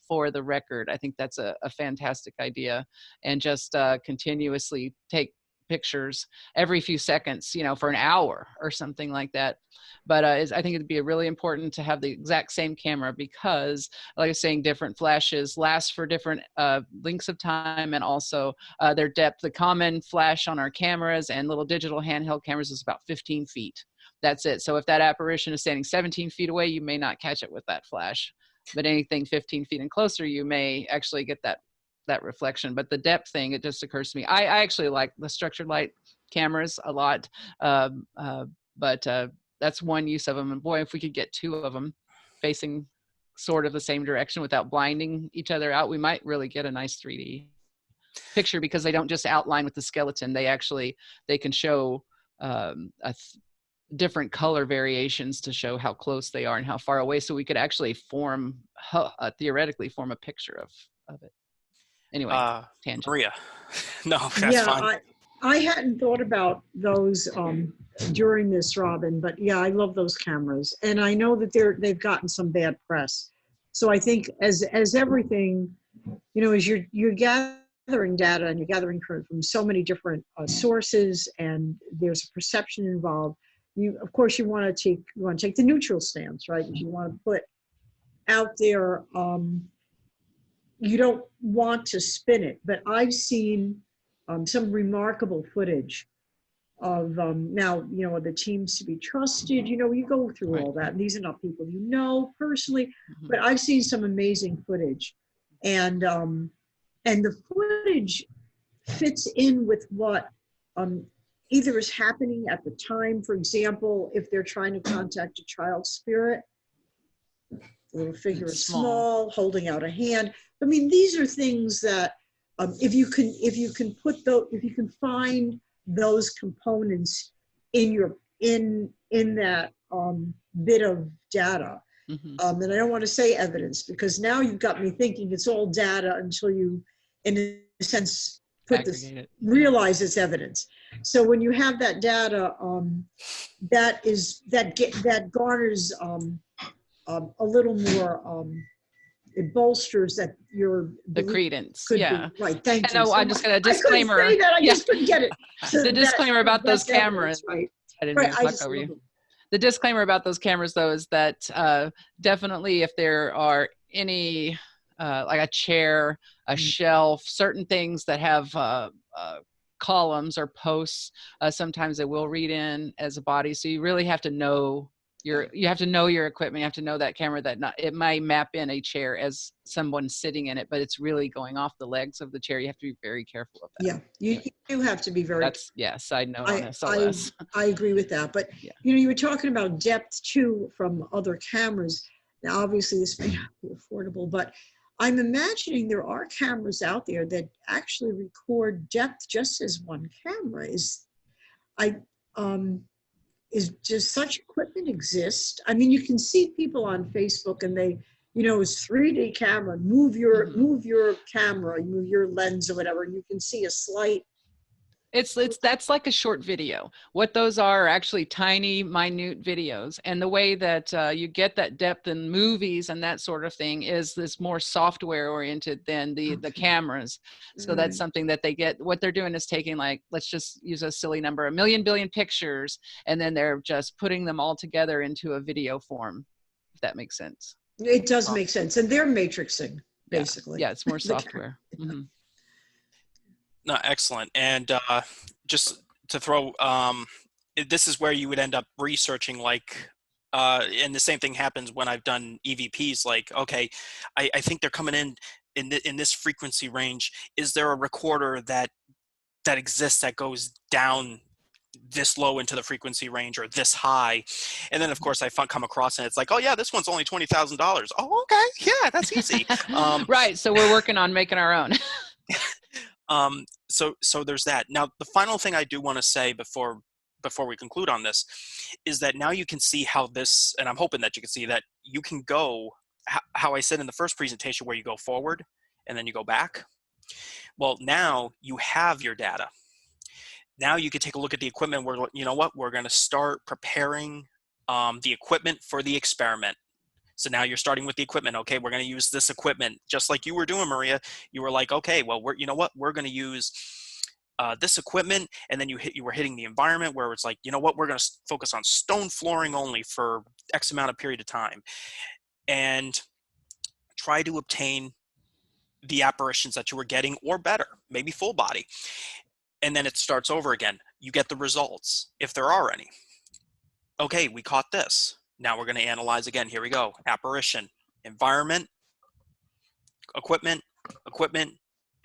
Speaker 2: for the record. I think that's a fantastic idea, and just continuously take pictures every few seconds, for an hour or something like that. But I think it'd be really important to have the exact same camera, because like I was saying, different flashes last for different lengths of time, and also their depth. The common flash on our cameras and little digital handheld cameras is about 15 feet. That's it. So if that apparition is standing 17 feet away, you may not catch it with that flash. But anything 15 feet and closer, you may actually get that reflection. But the depth thing, it just occurs to me, I actually like the structured light cameras a lot, but that's one use of them. And boy, if we could get two of them facing sort of the same direction without blinding each other out, we might really get a nice 3D picture, because they don't just outline with the skeleton. They can show different color variations to show how close they are and how far away, so we could actually theoretically form a picture of it. Anyway, tangent.
Speaker 1: Maria. No, that's fine.
Speaker 5: I hadn't thought about those during this, Robin, but yeah, I love those cameras, and I know that they've gotten some bad press. So I think as everything, as you're gathering data, and you're gathering from so many different sources, and there's a perception involved. Of course, you want to take the neutral stance, right? You want to put out there. You don't want to spin it, but I've seen some remarkable footage of now, the teams to be trusted. You go through all that. And these are not people personally, but I've seen some amazing footage, and the footage fits in with what either is happening at the time. For example, if they're trying to contact a child spirit, the little figure is small, holding out a hand. I mean, these are things that if you can find those components in that bit of data, and I don't want to say evidence, because now you've got me thinking it's all data until you, in a sense, realize it's evidence. So when you have that data, that garners a little more. It bolsters that the credence.
Speaker 2: Yeah.
Speaker 5: Right. Thank you.
Speaker 2: No, I'm just going to disclaimer.
Speaker 5: I couldn't say that. I just couldn't get it. So
Speaker 2: the disclaimer about those cameras.
Speaker 5: Right.
Speaker 2: I didn't mean to talk over you. The disclaimer about those cameras, though, is that definitely, if there are any, like a chair, a shelf, certain things that have columns or posts, sometimes they will read in as a body. So you really have to know you have to know your equipment. You have to know that camera, it might map in a chair as someone sitting in it, but it's really going off the legs of the chair. You have to be very careful of that.
Speaker 5: Yeah, you do have to be very.
Speaker 2: Side note on SLS.
Speaker 5: I agree with that, but you were talking about depth too from other cameras. Now, obviously, this may not be affordable, but I'm imagining there are cameras out there that actually record depth just as one camera is just such equipment exists. I mean, you can see people on Facebook, and they, it's 3D camera, move your camera, move your lens or whatever, and you can see a slight.
Speaker 2: That's like a short video. What those are actually tiny, minute videos. And the way that you get that depth in movies and that sort of thing is this more software oriented than the cameras. So that's something that they get. What they're doing is taking, like, let's just use a silly number, 1 million billion pictures, and then they're just putting them all together into a video form, if that makes sense.
Speaker 5: It does make sense. And they're matrixing, basically.
Speaker 2: Yeah, it's more software.
Speaker 1: No, excellent. And just to throw, this is where you would end up researching, like, and the same thing happens when I've done EVPs. Like, okay, I think they're coming in this frequency range. Is there a recorder that exists that goes down this low into the frequency range, or this high? And then, of course, I come across, and it's like, oh yeah, this one's only $20,000. Oh, okay, yeah, that's easy.
Speaker 2: Right. So we're working on making our own.
Speaker 1: so there's that. Now, the final thing I do want to say before we conclude on this is that now you can see how this, and I'm hoping that you can see that you can go, how I said in the first presentation where you go forward and then you go back. Well, now you have your data. Now you can take a look at the equipment where, you know what, we're going to start preparing the equipment for the experiment. So now you're starting with the equipment. Okay, we're going to use this equipment, just like you were doing, Maria. You were like, okay, well, you know what, we're going to use this equipment, and then you were hitting the environment where it's like, you know what, we're going to focus on stone flooring only for X amount of period of time, and try to obtain the apparitions that you were getting, or better, maybe full body. And then it starts over again. You get the results, if there are any. Okay, we caught this. Now we're going to analyze again. Here we go. Apparition, environment, equipment,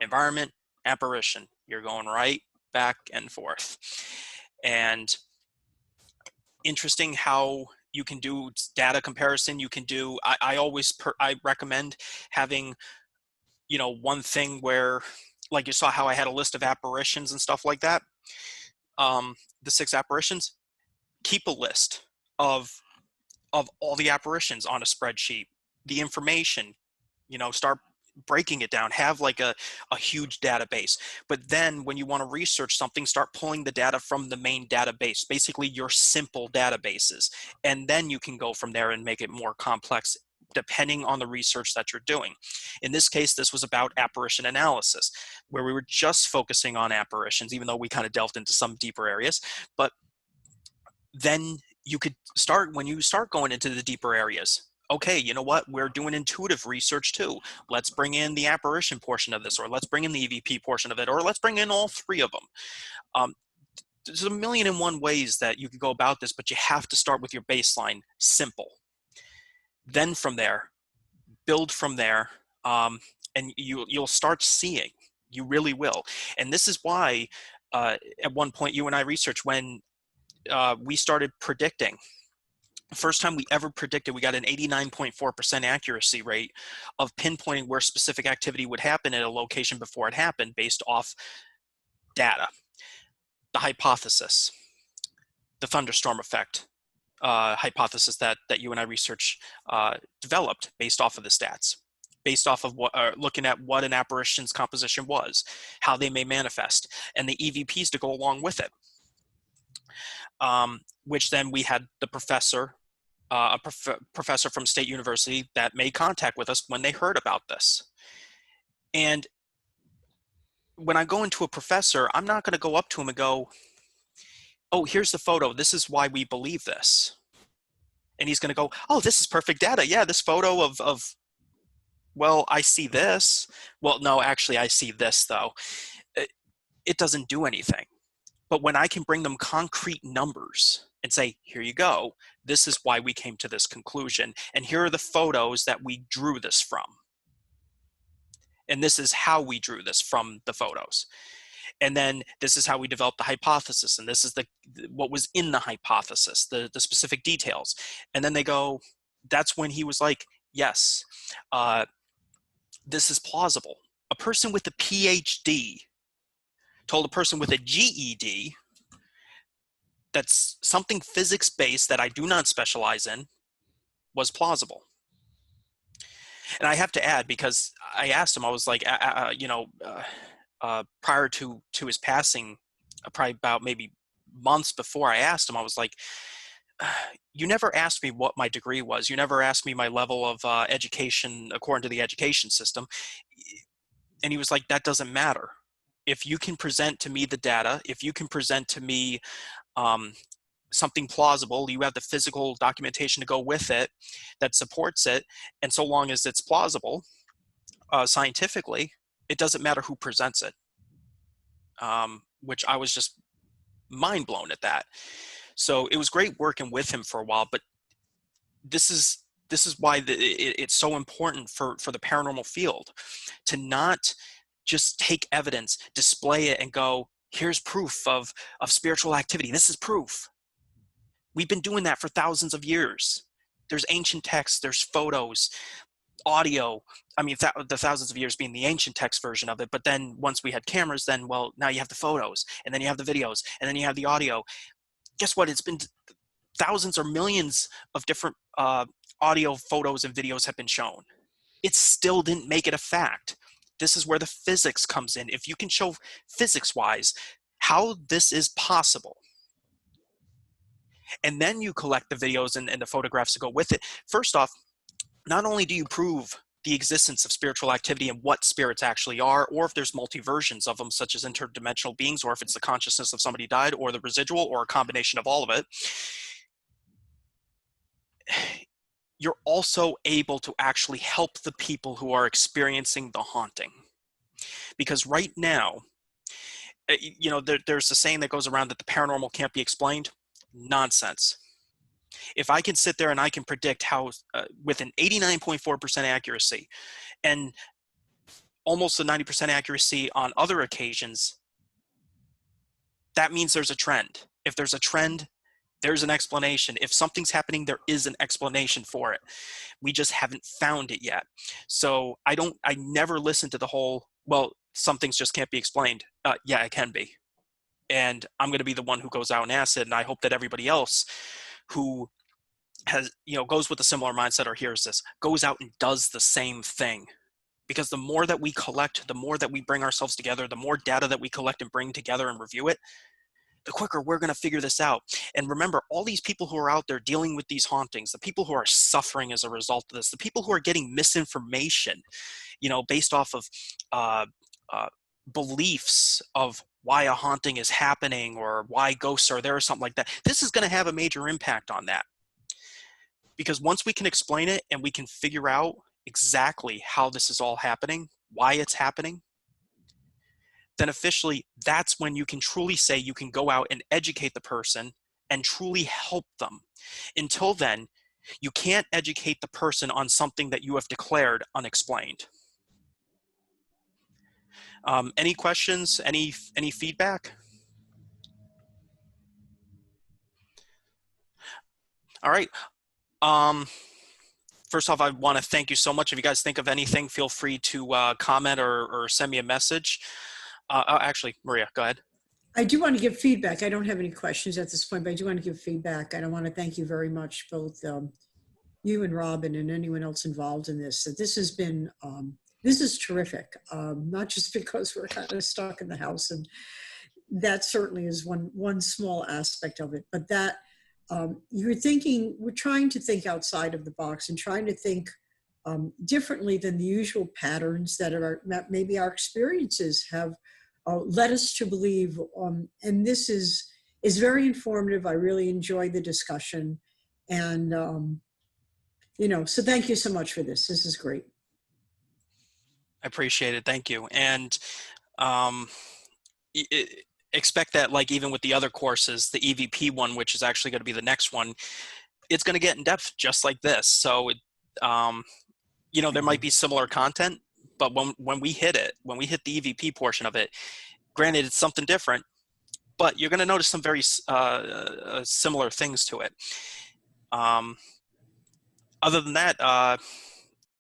Speaker 1: environment, apparition. You're going right back and forth. And interesting how you can do data comparison. You can do, I recommend having, you know, one thing where, like you saw how I had a list of apparitions and stuff like that. The 6 apparitions, keep a list of all the apparitions on a spreadsheet, the information, you know, start breaking it down, have like a huge database. But then when you want to research something, start pulling the data from the main database, basically your simple databases. And then you can go from there and make it more complex depending on the research that you're doing. In this case, this was about apparition analysis, where we were just focusing on apparitions, even though we kind of delved into some deeper areas. But then you could start, when you start going into the deeper areas, okay, you know what, we're doing intuitive research too. Let's bring in the apparition portion of this, or let's bring in the EVP portion of it, or let's bring in all 3 of them. There's a million and one ways that you could go about this, but you have to start with your baseline simple. Then from there, build from there, and you'll start seeing. You really will. And this is why at one point you and I researched when we started predicting. The first time we ever predicted, we got an 89.4% accuracy rate of pinpointing where specific activity would happen at a location before it happened based off data. The hypothesis, the thunderstorm effect hypothesis that you and I research developed based off of the stats, based off of what, looking at what an apparition's composition was, how they may manifest, and the EVPs to go along with it. Which then we had the professor, professor from State University that made contact with us when they heard about this. And when I go into a professor, I'm not going to go up to him and go, oh, here's the photo. This is why we believe this. And he's going to go, oh, this is perfect data. Yeah, this photo of, well, I see this. Well, no, actually, I see this, though. It doesn't do anything. But when I can bring them concrete numbers and say, here you go, this is why we came to this conclusion. And here are the photos that we drew this from. And this is how we drew this from the photos. And then this is how we developed the hypothesis. And this is what was in the hypothesis, the specific details. And then they go, that's when he was like, yes, this is plausible. A person with a PhD told a person with a GED that's something physics-based that I do not specialize in was plausible. And I have to add, because I asked him, I was like, prior to his passing, probably about maybe months before, I asked him, I was like, you never asked me what my degree was. You never asked me my level of education according to the education system. And he was like, that doesn't matter. If you can present to me the data, if you can present to me something plausible, you have the physical documentation to go with it that supports it, and so long as it's plausible scientifically, it doesn't matter who presents it. Which I was just mind blown at that. So it was great working with him for a while, but this is why it's so important for the paranormal field to not just take evidence, display it, and go, here's proof of spiritual activity. This is proof. We've been doing that for thousands of years. There's ancient texts, there's photos, audio, I mean, the thousands of years being the ancient text version of it, but then once we had cameras, then, well, now you have the photos, and then you have the videos, and then you have the audio. Guess what? It's been thousands or millions of different audio, photos, and videos have been shown. It still didn't make it a fact. This is where the physics comes in. If you can show physics-wise how this is possible, and then you collect the videos and the photographs to go with it, first off, not only do you prove the existence of spiritual activity and what spirits actually are, or if there's multi-versions of them, such as interdimensional beings, or if it's the consciousness of somebody died, or the residual, or a combination of all of it, you're also able to actually help the people who are experiencing the haunting. Because right now, you know, there's a saying that goes around that the paranormal can't be explained. Nonsense. If I can sit there and I can predict how, with an 89.4% accuracy and almost a 90% accuracy on other occasions, that means there's a trend. If there's a trend, there's an explanation. If something's happening, there is an explanation for it. We just haven't found it yet. So I never listen to the whole, well, some things just can't be explained. Yeah, it can be. And I'm going to be the one who goes out and asks it. And I hope that everybody else who has, you know, goes with a similar mindset or hears this, goes out and does the same thing. Because the more that we collect, the more that we bring ourselves together, the more data that we collect and bring together and review it, the quicker we're going to figure this out. And remember, all these people who are out there dealing with these hauntings, the people who are suffering as a result of this, the people who are getting misinformation, you know, based off of beliefs of why a haunting is happening or why ghosts are there or something like that, this is going to have a major impact on that. Because once we can explain it and we can figure out exactly how this is all happening, why it's happening, then officially that's when you can truly say you can go out and educate the person and truly help them. Until then, you can't educate the person on something that you have declared unexplained. Any questions? Any feedback? All right. First off, I want to thank you so much. If you guys think of anything, feel free to comment or send me a message. Actually, Maria, go ahead.
Speaker 5: I do want to give feedback. I don't have any questions at this point, but I do want to give feedback. And I want to thank you very much, both you and Robin and anyone else involved in this. This has been, this is terrific. Not just because we're kind of stuck in the house, and that certainly is one small aspect of it, but that we're trying to think outside of the box and trying to think differently than the usual patterns that maybe our experiences have led us to believe. And this is very informative. I really enjoyed the discussion. And, you know, so thank you so much for this. This is great.
Speaker 1: I appreciate it. Thank you. And expect that, like, even with the other courses, the EVP one, which is actually going to be the next one, it's going to get in depth just like this. So, you know, there might be similar content, but when we hit the EVP portion of it, granted, it's something different, but you're going to notice some very similar things to it. Other than that,